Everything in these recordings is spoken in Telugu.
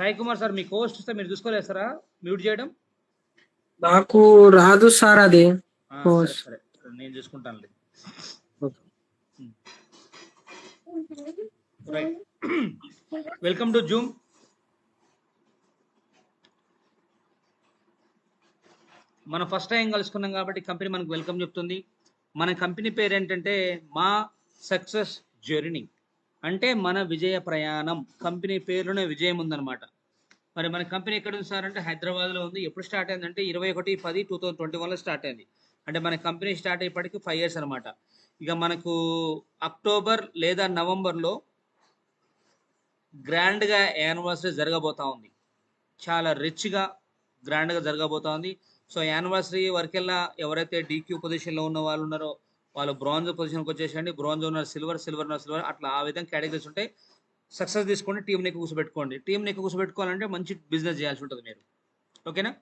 సాయి కుమార్ సార్ మీ కోస్ట్ ఇస్తే మీరు చూసుకోలేస్తారా మ్యూట్ చేయడం? నాకు రాదు సార్ అది. సరే సరే నేను చూసుకుంటానులే. Right, welcome to Zoom. మనం ఫస్ట్ టైం కలుసుకున్నాం కాబట్టి కంపెనీ మనకు వెల్కమ్ చెప్తుంది. మన కంపెనీ పేరు ఏంటంటే మా సక్సెస్ జర్నీ, అంటే మన విజయ ప్రయాణం. కంపెనీ పేరులోనే విజయం ఉందన్నమాట. మరి మన కంపెనీ ఎక్కడ ఉంది సార్ అంటే హైదరాబాద్లో ఉంది. ఎప్పుడు స్టార్ట్ అయిందంటే 21/10/2021లో స్టార్ట్ అయింది. అంటే మన కంపెనీ స్టార్ట్ అయ్యేప్పటికి 5 years అనమాట. ఇక మనకు అక్టోబర్ లేదా నవంబర్లో గ్రాండ్గా యానివర్సరీ జరగబోతా ఉంది. చాలా రిచ్గా గ్రాండ్గా జరగబోతా ఉంది. సో యానివర్సరీ వరకెల్లా ఎవరైతే డీక్యూ పొజిషన్లో ఉన్న వాళ్ళు ఉన్నారో వాళ్ళు బ్రాంజ్ పొజిషన్కి వచ్చేసండి. బ్రాంజ్ ఉన్న సిల్వర్, సిల్వర్ ఉన్న సిల్వర్, అట్లా ఆ విధంగా కేటగిరీస్ ఉంటాయి. సక్సెస్ తీసుకోండి, టీంని ఎక్కువ కూర్చోబెట్టుకోండి. టీంని ఎక్కువ కూర్చోబెట్టుకోవాలంటే మంచి బిజినెస్ చేయాల్సి ఉంటుంది మీరు. ఓకేనా?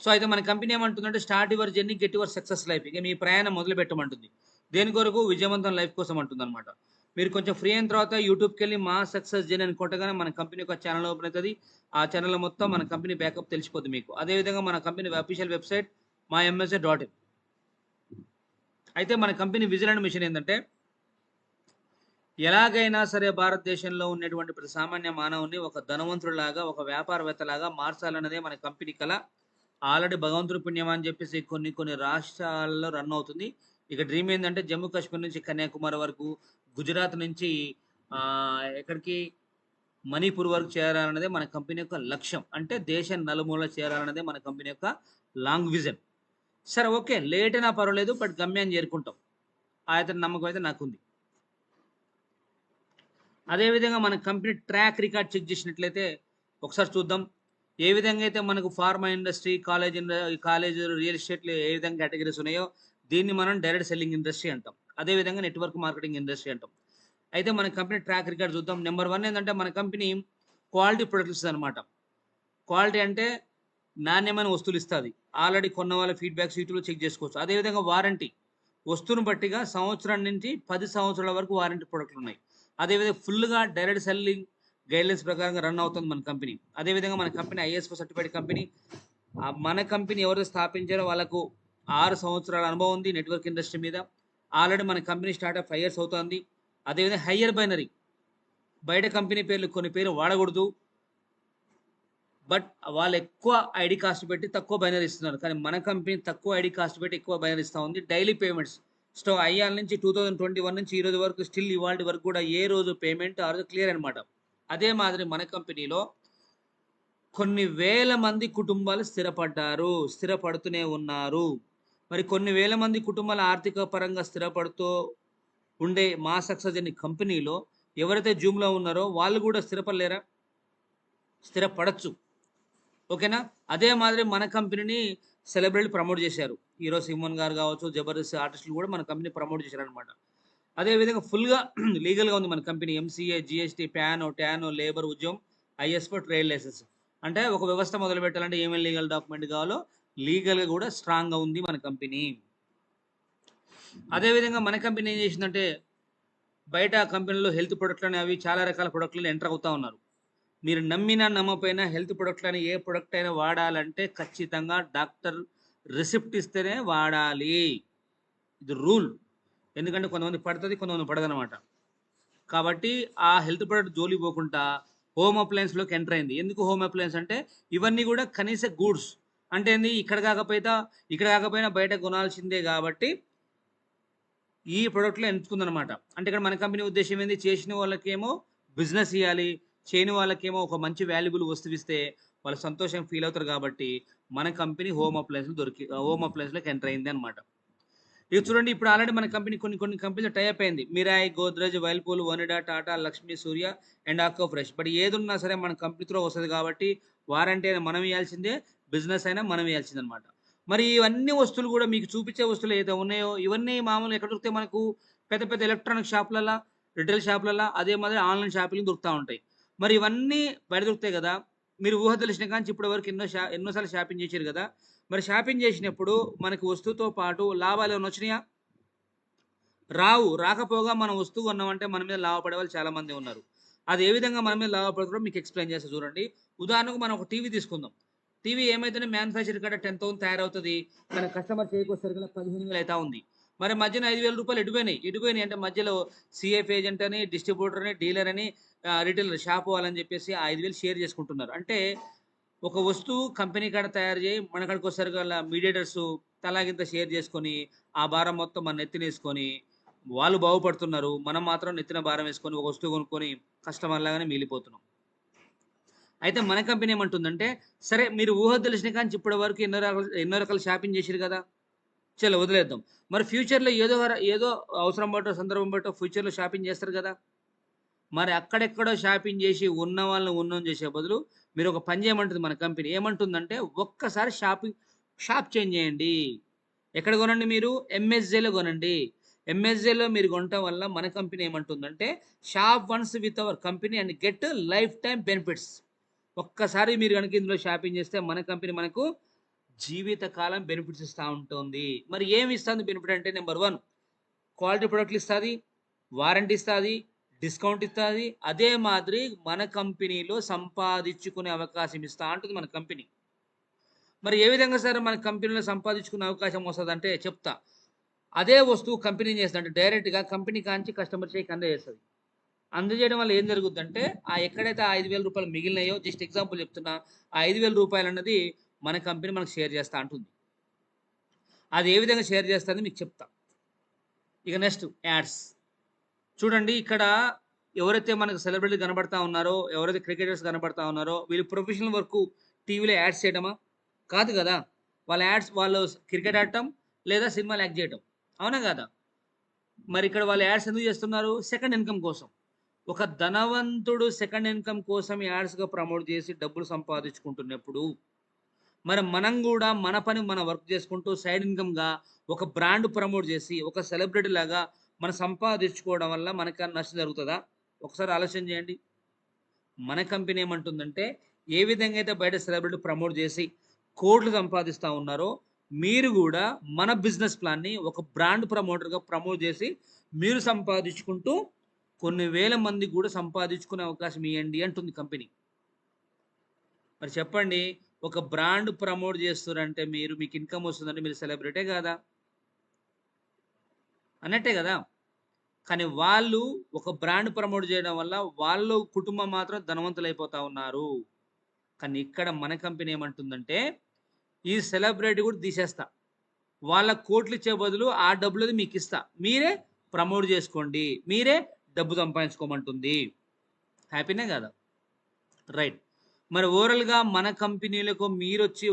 సో అయితే మన కంపెనీ ఏమంటుందంటే start your journey, get your success life. ఇక మీ ప్రయాణం మొదలు పెట్టమంటుంది. దేని కొరకు? విజయవంతం లైఫ్ కోసం అంటుంది అనమాట. మీరు కొంచెం ఫ్రీ అయిన తర్వాత యూట్యూబ్కి వెళ్ళి మా సక్సెస్ జర్నీ అని కొట్టగానే మన కంపెనీ ఒక ఛానల్ ఓపెన్ అవుతుంది. ఆ ఛానల్లో మొత్తం మన కంపెనీ బ్యాకప్ తెలిసిపోతుంది మీకు. అదేవిధంగా మన కంపెనీ అఫీషియల్ వెబ్సైట్ mymsa.in. అయితే మన కంపెనీ విజన్ అండ్ మిషన్ ఏంటంటే ఎలాగైనా సరే భారతదేశంలో ఉన్నటువంటి ప్రతి సామాన్య మానవుని ఒక ధనవంతుడిలాగా, ఒక వ్యాపారవేత్తలాగా మార్చాలన్నదే మన కంపెనీ కళ. ఆల్రెడీ భగవంతుడి పుణ్యం అని చెప్పేసి కొన్ని రాష్ట్రాల్లో రన్ అవుతుంది. ఇక డ్రీమ్ ఏంటంటే జమ్మూ కాశ్మీర్ నుంచి కన్యాకుమారి వరకు, గుజరాత్ నుంచి ఎక్కడికి మణిపూర్ వరకు చేరాలన్నదే మన కంపెనీ యొక్క లక్ష్యం. అంటే దేశం నలుమూల చేరాలన్నదే మన కంపెనీ యొక్క లాంగ్ విజన్. సరే ఓకే, లేట్ అయినా పర్వాలేదు, బట్ గమ్యాన్ని చేరుకుంటాం. అయితే నమ్మకం అయితే నాకుంది. అదేవిధంగా మన కంపెనీ ట్రాక్ రికార్డ్ చెక్ చేసినట్లయితే ఒకసారి చూద్దాం. ఏ విధంగా అయితే మనకు ఫార్మా ఇండస్ట్రీ, కాలేజ్ రియల్ ఎస్టేట్లో ఏ విధంగా కేటగిరీస్ ఉన్నాయో దీన్ని మనం డైరెక్ట్ సెల్లింగ్ ఇండస్ట్రీ అంటాం. అదేవిధంగా నెట్వర్క్ మార్కెటింగ్ ఇండస్ట్రీ అంటాం. అయితే మన కంపెనీ ట్రాక్ రికార్డ్ చూద్దాం. నెంబర్ 1 ఏంటంటే మన కంపెనీ క్వాలిటీ ప్రొడక్ట్స్ ఇస్తుంది అనమాట. క్వాలిటీ అంటే నాణ్యమైన వస్తువులు ఇస్తుంది. ఆల్రెడీ కొన్న వాళ్ళ ఫీడ్బ్యాక్స్ యూట్యూబ్లో చెక్ చేసుకోవచ్చు. అదేవిధంగా వారంటీ, వస్తువును బట్టిగా సంవత్సరం నుంచి 10 సంవత్సరాల వరకు వారంటీ ప్రొడక్ట్లు ఉన్నాయి. అదేవిధంగా ఫుల్గా డైరెక్ట్ సెల్లింగ్ గైడ్లైన్స్ ప్రకారంగా రన్ అవుతుంది మన కంపెనీ. అదేవిధంగా మన కంపెనీ ISO సర్టిఫైడ్ కంపెనీ. మన కంపెనీ ఎవరైతే స్థాపించారో వాళ్ళకు 6 సంవత్సరాల అనుభవం ఉంది నెట్వర్క్ ఇండస్ట్రీ మీద. ఆల్రెడీ మన కంపెనీ స్టార్ట్అప్ 5 years అవుతుంది. అదేవిధంగా హయ్యర్ బైనరీ, బయట కంపెనీ పేర్లు కొన్ని పేర్లు వాడకూడదు, బట్ వాళ్ళు ఎక్కువ ఐడి కాస్ట్ పెట్టి తక్కువ బైనరీ ఇస్తున్నారు. కానీ మన కంపెనీ తక్కువ ఐడి కాస్ట్ పెట్టి ఎక్కువ బైనరీ ఇస్తూ ఉంది. డైలీ పేమెంట్స్ అయ్యాల నుంచి 2021 నుంచి ఈ రోజు వరకు స్టిల్ ఇవాళ వరకు కూడా ఏ రోజు పేమెంట్ ఆ రోజు క్లియర్ అనమాట. అదే మాదిరి మన కంపెనీలో కొన్ని వేల మంది కుటుంబాలు స్థిరపడుతూనే ఉన్నారు. మరి కొన్ని వేల మంది కుటుంబాలు ఆర్థిక పరంగా స్థిరపడుతూ ఉండే మా సక్సెస్ అనే కంపెనీలో ఎవరైతే జూమ్లో ఉన్నారో వాళ్ళు కూడా స్థిరపడలేరా? స్థిరపడచ్చు. ఓకేనా? అదే మాదిరి మన కంపెనీని సెలబ్రిటీ ప్రమోట్ చేశారు. హీరో సిమోన్ గారు కావచ్చు, జబర్దస్త్ ఆర్టిస్టులు కూడా మన కంపెనీ ప్రమోట్ చేశారనమాట. అదేవిధంగా ఫుల్గా లీగల్గా ఉంది మన company. MCA, GST, PAN, TAN, labour, ఉద్యోగం, ISO, ట్రేడ్ లైసెన్స్. అంటే ఒక వ్యవస్థ మొదలు పెట్టాలంటే ఏమేమి లీగల్ డాక్యుమెంట్ కావాలో లీగల్గా కూడా స్ట్రాంగ్గా ఉంది మన కంపెనీ. అదేవిధంగా మన కంపెనీ ఏం చేసిందంటే బయట కంపెనీలో హెల్త్ ప్రొడక్ట్లని అవి చాలా రకాల ప్రొడక్ట్లను ఎంటర్ అవుతూ ఉన్నారు. మీరు నమ్మినా నమ్మపోయినా హెల్త్ ప్రొడక్ట్లని ఏ ప్రొడక్ట్ అయినా వాడాలంటే ఖచ్చితంగా డాక్టర్ రిసిప్ట్ ఇస్తేనే వాడాలి. ఇది రూల్. ఎందుకంటే కొంతమంది పడుతుంది, కొంతమంది పడదనమాట. కాబట్టి ఆ హెల్త్ ప్రొడక్ట్ జోలి పోకుండా హోమ్ అప్లయన్స్లోకి ఎంటర్ అయింది. ఎందుకు హోమ్ అప్లయన్స్ అంటే ఇవన్నీ కూడా కనీస గూడ్స్. అంటే ఏంది, ఇక్కడ కాకపోయినా బయట కొనాల్సిందే. కాబట్టి ఈ ప్రొడక్ట్లో ఎంచుకుందనమాట. అంటే ఇక్కడ మన కంపెనీ ఉద్దేశం ఏంది, చేసిన వాళ్ళకేమో బిజినెస్ ఇవ్వాలి, చేయని వాళ్ళకేమో ఒక మంచి వాల్యుబుల్ వస్తువు ఇస్తే వాళ్ళు సంతోషం ఫీల్ అవుతారు. కాబట్టి మన కంపెనీ హోమ్ అప్లయన్స్లోకి ఎంటర్ అయింది అనమాట. ఇక చూడండి, ఇప్పుడు ఆల్రెడీ మన కంపెనీ కొన్ని కంపెనీలు టైప్ అయింది. Mirai, Godrej, Whirlpool, Onida, Tata, Lakshmi, Surya and Aqua Fresh. But ఏదున్నా సరే మన కంపెనీతో వస్తుంది కాబట్టి వారంటీ అయినా మనం ఇవ్వాల్సిందే, బిజినెస్ అయినా మనం ఇవ్వాల్సిందే అనమాట. మరి ఇవన్నీ వస్తువులు కూడా మీకు చూపించే వస్తువులు ఏదైతే ఉన్నాయో ఇవన్నీ మామూలుగా ఎక్కడ దొరికితే మనకు పెద్ద పెద్ద ఎలక్ట్రానిక్ షాపులలో, రిటైల్ షాపులలో, అదే మాదిరి ఆన్లైన్ షాపింగ్ దొరుకుతూ ఉంటాయి. మరి ఇవన్నీ బయట దొరుకుతాయి కదా. మీరు ఊహ తెలిసిన కానీ ఇప్పటి వరకు ఎన్నోసార్లు షాపింగ్ చేశారు కదా. మరి షాపింగ్ చేసినప్పుడు మనకు వస్తువుతో పాటు లాభాలు ఏమైనా వచ్చినాయా? రాకపోగా మన వస్తువు కొన్నామంటే మన మీద లాభపడే వాళ్ళు చాలామంది ఉన్నారు. అది ఏ విధంగా మన మీద లాభపడుతుందో మీకు ఎక్స్‌ప్లెయిన్ చేస్తా చూడండి. ఉదాహరణకు మనం ఒక టీవీ తీసుకుందాం. టీవీ ఏమైతేనే మ్యానుఫ్యాక్చర్ కాడ 10,000 తయారవుతది. కానీ కస్టమర్ చేతికొచ్చేసరికల్లా 15,000 అయితా ఉంది. మరి మధ్యన రూ. 5,000 ఎటుపోయినాయి? ఎటుపోయినాయి అంటే మధ్యలో సీఎఫ్ ఏజెంట్ అని, డిస్ట్రిబ్యూటర్ అని, డీలర్ అని, రిటైలర్ షాప్ వాళ్ళని చెప్పేసి ఆ 5,000 షేర్ చేసుకుంటున్నారు. అంటే ఒక వస్తువు కంపెనీ కాడ తయారు చేయి మన కాడికి వచ్చేసరికల్లా మీడియేటర్స్ తలాగింత షేర్ చేసుకొని ఆ భారం మొత్తం మన నెత్తినేసుకొని వాళ్ళు బాగుపడుతున్నారు. మనం మాత్రం నెత్తిన భారం వేసుకొని ఒక వస్తువు కొనుక్కొని కస్టమర్ లాగానే మిగిలిపోతున్నాం. అయితే మన కంపెనీ ఏమంటుందంటే, సరే మీరు ఊహ తెలిసిన కాంచి ఇప్పటి వరకు ఎన్నో రకాల షాపింగ్ చేసిర్రు కదా! చలో వదిలేద్దాం. మరి ఫ్యూచర్‌లో ఏదో అవసరం బట్టో, సందర్భం బట్టో ఫ్యూచర్‌లో షాపింగ్ చేస్తారు కదా! మరి అక్కడెక్కడో షాపింగ్ చేసి ఉన్న వాళ్ళని ఉన్నోని చేసే బదులు మీరు ఒక పని చేయమంటుంది మన కంపెనీ. ఏమంటుందంటే ఒక్కసారి షాప్ చేంజ్ చేయండి. ఎక్కడ కొనండి మీరు? ఎంఎస్‌జేలో కొనండి. ఎంఎస్‌జేలో మీరు కొనటం వల్ల మన కంపెనీ ఏమంటుందంటే shop once with our company and get life time benefits. ఒక్కసారి మీరు గనుక ఇందులో షాపింగ్ చేస్తే మన కంపెనీ మనకు జీవితకాలం బెనిఫిట్స్ ఇస్తా ఉంటుంది. మరి ఏమి ఇస్తుంది బెనిఫిట్ అంటే నెంబర్ 1 క్వాలిటీ ప్రొడక్ట్‌లు ఇస్తాది. వారంటీ ఇస్తాది. డిస్కౌంట్ ఇస్తాది. అదే మాదిరి మన కంపెనీలో సంపాదించుకునే అవకాశం ఇస్తా అంటుంది మన కంపెనీ. మరి ఏ విధంగా సార్ మన కంపెనీలో సంపాదించుకునే అవకాశం వస్తదంటే చెప్తా. అదే వస్తువు కంపెనీ ఏం చేస్తదంటే డైరెక్ట్‌గా కంపెనీ కాంచి కస్టమర్ చేయికి అందజేస్తది. అందజేయడం వల్ల ఏం జరుగుద్దంటే ఎక్కడైతే ఆ రూ. 5,000 మిగిలినాయో జస్ట్ ఎగ్జాంపుల్ చెప్తున్నా. ఆ రూ. 5,000 అన్నది మన కంపెనీ మనకు షేర్ చేస్తా అంటుంది. అది ఏ విధంగా షేర్ చేస్తది మీకు చెప్తా. ఇక నెక్స్ట్ యాడ్స్. చూడండి ఇక్కడ ఎవరైతే మనకు సెలబ్రిటీ కనబడతా ఉన్నారో, ఎవరైతే క్రికెటర్స్ కనబడతా ఉన్నారో వీళ్ళు ప్రొఫెషనల్ వర్క్ టీవీలో యాడ్స్ చేయడమా? కాదు కదా! వాళ్ళు క్రికెట్ ఆడటం లేదా సినిమాలో యాక్ట్ చేయటం. అవునా కాదా? మరి ఇక్కడ వాళ్ళు యాడ్స్ ఎందుకు చేస్తున్నారు? సెకండ్ ఇన్‌కమ్ కోసం. ఒక ధనవంతుడు సెకండ్ ఇన్‌కమ్ కోసం యాడ్స్‌గా ప్రమోట్ చేసి డబ్బులు సంపాదించుకుంటున్నప్పుడు, మరి మనం గూడా మన పని మనం వర్క్ చేసుకుంటూ సైడ్ ఇన్‌కమ్‌గా ఒక బ్రాండ్ ప్రమోట్ చేసి, ఒక సెలబ్రిటీ లాగా మనం సంపాదించుకోవడం వల్ల మనకేమన్నా నష్టం జరుగుతదా? ఒకసారి ఆలోచన చేయండి. మన కంపెనీ ఏమంటుందంటే, ఏ విధంగా అయితే బయట సెలబ్రిటీ ప్రమోట్ చేసి కోట్లు సంపాదిస్తా ఉన్నారో, మీరు గూడా మన బిజినెస్ ప్లాన్‌ని ఒక బ్రాండ్ ప్రమోటర్‌గా ప్రమోట్ చేసి, మీరు సంపాదించుకుంటూ కొన్ని వేల మందికి గూడా సంపాదించుకునే అవకాశం ఇయ్యండి అంటుంది కంపెనీ. మరి చెప్పండి, ఒక బ్రాండ్ ప్రమోట్ చేస్తుర్రంటే మీకు ఇన్‌కమ్ వస్తుందంటే మీరు సెలబ్రిటీ కాదా? అన్నట్టే గదా! కానీ వాళ్ళు ఒక బ్రాండ్ ప్రమోట్ చేయడం వల్ల వాళ్ళు కుటుంబం మాత్రం ధనవంతులైపోతా ఉన్నారు. కానీ ఇక్కడ మన కంపెనీ ఏమంటుందంటే, ఈ సెలబ్రిటీ కూడా తీసేస్తా. వాళ్ళకి కోట్లిచ్చే బదులు ఆ డబ్బులది మీకిస్తా. మీరే ప్రమోట్ చేసుకోండి. మీరే డబ్బు సంపాదించుకోమంటుంది. హ్యాపీనే కాదా? రైట్. మరి ఓవరాల్‌గా మన కంపెనీలకు మీరొచ్చి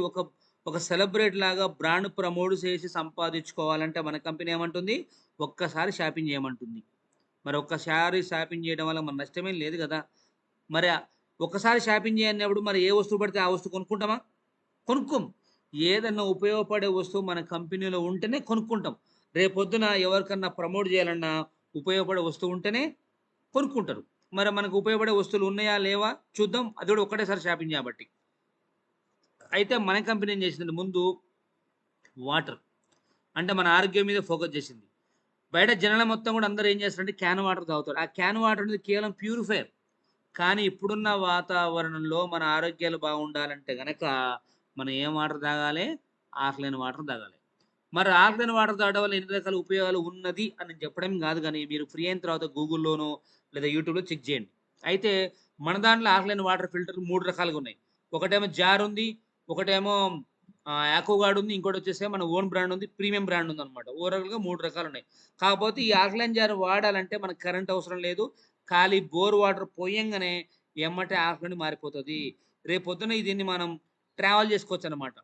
ఒక సెలబ్రిటీ లాగా బ్రాండ్ ప్రమోట్ చేసి సంపాదించుకోవాలంటే మన కంపెనీ ఏమంటుంది? ఒక్కసారి షాపింగ్ చేయమంటుంది. మరి ఒక్కసారి షాపింగ్ చేయడం వల్ల మన నష్టమేం లేదు గదా! మరి ఒక్కసారి షాపింగ్ చేయన్నప్పుడు మరి ఏ వస్తువు పడితే ఆ వస్తువు కొనుక్కుంటామా? కొనుక్కోం. ఏదన్నా ఉపయోగపడే వస్తువు మన కంపెనీలో ఉంటేనే కొనుక్కుంటాం. రేపొద్దున ఎవరికన్నా ప్రమోట్ చేయాలన్నా ఉపయోగపడే వస్తువు ఉంటేనే కొనుక్కుంటారు. మరి మనకు ఉపయోగపడే వస్తువులు ఉన్నాయా? లేవా? చూద్దాం. అది కూడా ఒక్కటేసారి షాపింగ్ కాబట్టి. అయితే మన కంపెనీ ఏం చేసిందంటే ముందు వాటర్. అంటే మన ఆరోగ్యం మీద ఫోకస్ చేసింది. బయట జనాలు మొత్తం కూడా అందరూ ఏం చేస్తారంటే క్యాన్ వాటర్ తాగుతారు. ఆ క్యాన్ వాటర్ అనేది కేవలం ప్యూరిఫైయర్. కానీ ఇప్పుడున్న వాతావరణంలో మన ఆరోగ్యాలు బాగుండాలంటే గనక మనం ఏం వాటర్ తాగాలి? ఆక్లేన్ వాటర్ తాగాలి. మరి ఆక్లేన్ వాటర్ తాగడం వల్ల ఎన్ని రకాల ఉపయోగాలు ఉన్నది అని నేను చెప్పడం కాదు గానీ, మీరు ఫ్రీ అయిన తర్వాత గూగుల్‌లోనో లేదా యూట్యూబ్‌లో చెక్ చేయండి. అయితే మన దాంట్లో ఆక్లేన్ వాటర్ ఫిల్టర్ 3 రకాలుగా ఉన్నాయి. ఒకటేమో జార్ ఉంది. ఒకటేమో యాక్వాగార్డ్ ఉంది. ఇంకోటొచ్చేసి మన ఓన్ బ్రాండ్ ఉంది. ప్రీమియం బ్రాండ్ ఉందన్నమాట. ఓవరాల్‌గా 3 రకాలున్నాయి. కాకపోతే ఈ ఆక్లేన్ జార్ వాడాలంటే మనకు కరెంట్ అవసరం లేదు. ఖాళీ బోర్ వాటర్ పోయంగానే ఎమ్మటే ఆక్లేన్ మారిపోతది. రేపొద్దున దీన్ని మనం ట్రావెల్ చేసుకోవచ్చనమాట.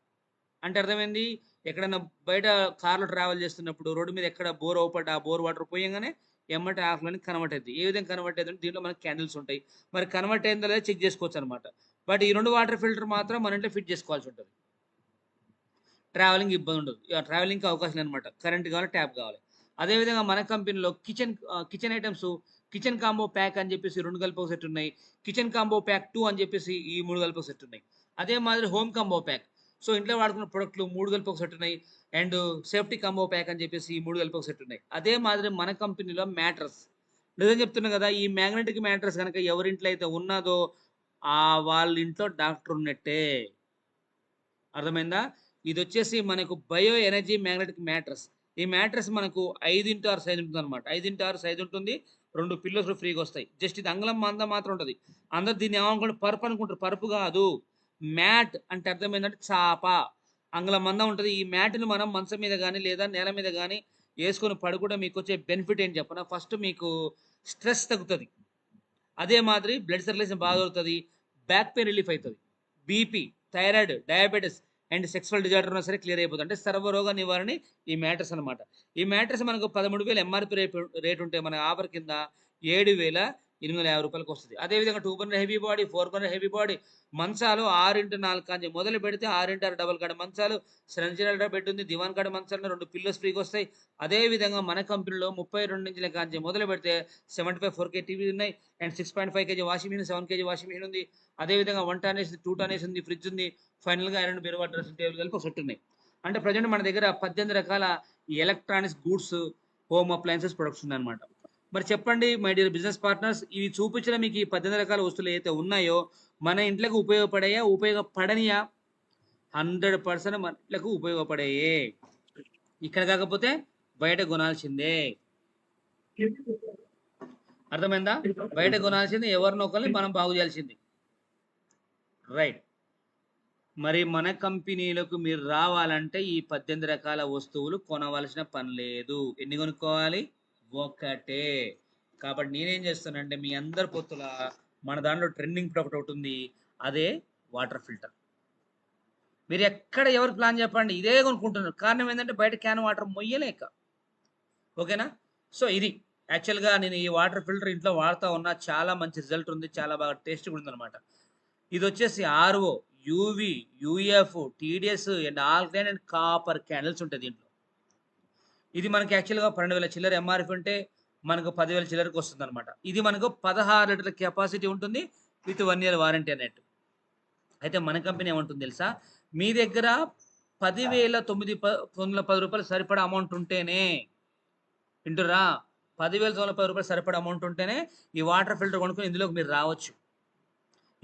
అంటే అర్థమైంది? ఎక్కడన్నా బయట కార్‌లో ట్రావెల్ చేస్తున్నప్పుడు రోడ్డు మీద ఎక్కడ బోర్ అవుపడ్డ ఆ బోర్ వాటర్ పోయంగానే ఎమ్మటే ఆఫ్‌లోనికి కన్వర్ట్ అయిద్ది. ఏ విధంగా కన్వర్ట్ అయిద్దంటే దీంట్లో మనకి క్యాండిల్స్ ఉంటాయి. మరి కన్వర్ట్ అయిందో లేదో చెక్ చేసుకోవచ్చనమాట. బట్ ఈ 2 వాటర్ ఫిల్టర్ మాత్రం మన ఇంట్లో ఫిట్ చేసుకోవాల్సి ఉంటది. ట్రావెలింగ్ ఇబ్బంది ఉండదు. ట్రావెలింగ్‌కి అవకాశం లేదనమాట. కరెంట్ కావాలి, ట్యాప్ కావాలి. అదే విధంగా మన కంపెనీలో kitchen items kitchen combo pack అని చెప్పేసి 2 కలిపి ఒక సెట్ ఉన్నాయి. కిచెన్ కాంబో ప్యాక్ 2 అని చెప్పేసి ఈ 3 కలిపి ఒక సెట్ ఉన్నాయి. అదే మాదిరి హోమ్ కాంబో ప్యాక్. సో, ఇంట్లో వాడుకున్న ప్రొడక్ట్‌లు 3 కలిపి ఒక సెట్ ఉన్నాయి. అండ్ సేఫ్టీ కాంబో ప్యాక్ అని చెప్పేసి ఈ 3 కలిపి ఒక సెట్ ఉన్నాయి. అదే మాదిరి మన కంపెనీలో మ్యాట్రెస్. నిజం చెప్తున్నా కదా! ఈ మ్యాగ్నెటిక్ మ్యాట్రెస్ గనక ఎవరింట్లో అయితే ఉన్నదో వాళ్ళ ఇంట్లో డాక్టర్ ఉన్నట్టే. అర్థమైందా? ఇదొచ్చేసి మనకు బయో ఎనర్జీ మ్యాగ్నెటిక్ మ్యాట్రెస్. ఈ మ్యాట్రెస్ మనకు 5x6 సైజ్ ఉంటుందన్నమాట. 5x6 సైజ్ ఉంటుంది. 2 పిల్లోస్ ఫ్రీగొస్తాయి. జస్ట్ ఇది అంగుళం మందం మాత్రం ఉంటది. అందరూ దీన్ని ఏమనుకుంటారు పరుపు అనుకుంటారు. పరుపు గాదు. మ్యాట్ అంటే అర్థమైందంటే చాప. అంగుళం మందం ఉంటది. ఈ మ్యాట్‌ని మనం మంచం మీద గాని, లేదా నేల మీద గాని యేసుకొని పడుకుంటే మీకొచ్చే బెనిఫిట్ ఏంటి చెప్పనా? ఫస్ట్ మీకు స్ట్రెస్ తగ్గుతది. అదే మాదిరి బ్లడ్ సర్క్యులేషన్ బాగా జరుగుతది. బ్యాక్ పెయిన్ రిలీఫ్ అయితది. BP, thyroid, diabetes and sexual disorder ఉన్నా సరే క్లియర్ అయిపోతుంది. అంటే సర్వరోగ నివారణి ఈ మ్యాట్రెస్ అనమాట. ఈ మ్యాట్రెస్ మనకు 13,000 ఎంఆర్‌పీ రేట్ ఉంటే మన ఆఫర్ కింద 7,850 వస్తది. అదేవిధంగా 2 burner heavy body, 4 burner heavy body మంచాలు 6x4 కాంచి మొదలు పెడితే 6x6 డబుల్ కాట్ మంచాలు, సెంచరల్ బెడ్ ఉంది, దివాన్ కాట్ మంచాలు 2 పిల్లోస్ ఫ్రీగొస్తాయి. అదే విధంగా మన కంపెనీలో 32 ఇంచుల కాంచి మొదలు పెడితే 75 4K టీవీ ఉన్నాయి. And 6.5 kg washing machine, 7 kg washing machine ఉంది. అదేవిధంగా 1 టన్ ఏసీ, 2 టన్ ఏసీ ఉంది, ఫ్రిడ్జ్ ఉంది. ఫైనల్‌గా ఐరన్ బీరువా, డ్రెస్సింగ్ టేబుల్ కలిపి ఒక సెట్ ఉన్నాయి. అంటే ప్రెజెంట్ మన దగ్గర 18 రకాల electronics goods, home appliances products ఉన్నాయన్నమాట. మరి చెప్పండి మై డియర్ బిజినెస్ పార్ట్నర్స్, ఇవి చూపించిన మీకు ఈ 18 రకాల వస్తువులు ఏవైతే ఉన్నాయో మన ఇంట్లోకి ఉపయోగపడాయా? ఉపయోగపడనియా? 100% మన ఇంట్లోకి ఉపయోగపడాయే. ఇక్కడ కాకపోతే బయట కొనాల్సిందే. అర్థమైందా? బయట కొనాల్సింది ఎవరినో ఒకరిని మనం బాగు చేయాల్సింది. రైట్. మరి మన కంపెనీలకు మీరు రావాలంటే ఈ 18 రకాల వస్తువులు కొనవలసిన పని లేదు. ఎన్ని కొనుక్కోవాలి? ఒకటే. కాబట్టి నేనేం చేస్తానంటే మీ అందరి పొత్తుల మన దాంట్లో ట్రెండింగ్ ప్రొడక్ట్ ఒకటి ఉంది. అదే వాటర్ ఫిల్టర్. మీరు ఎక్కడ ఎవరు ప్లాన్ చెప్పండి ఇదే కొనుక్కుంటున్నారు. కారణం ఏంటంటే బయట క్యాన్ వాటర్ మొయ్యలేక. ఓకేనా? సో ఇది యాక్చువల్‌గా నేను ఈ వాటర్ ఫిల్టర్ ఇంట్లో వాడుతా ఉన్నా. చాలా మంచి రిజల్ట్ ఉంది. చాలా బాగా టేస్ట్‌గా ఉందన్నమాట. ఇదొచ్చేసి RO, UV, UF, TDS and alkaline and copper candles ఉంటాయి దీంట్లో. ఇది మనకి యాక్చువల్‌గా 12,000 చిల్లర ఎంఆర్‌పీ ఉంటే మనకు 10,000 చిల్లరకి వస్తుందన్నమాట. ఇది మనకు 16 లీటర్ల కెపాసిటీ ఉంటుంది. విత్ 1 ఇయర్ వారంటీ అన్నట్టు. అయితే మన కంపెనీ ఏమంటుంది తెలుసా? మీ దగ్గర 10,910 రూపాయలు సరిపడా అమౌంట్ ఉంటేనే, వింటుర్రా? 10,910 రూపాయలు సరిపడా అమౌంట్ ఉంటేనే ఈ వాటర్ ఫిల్టర్ కొనుక్కొని ఇందులోకి మీరు రావచ్చు.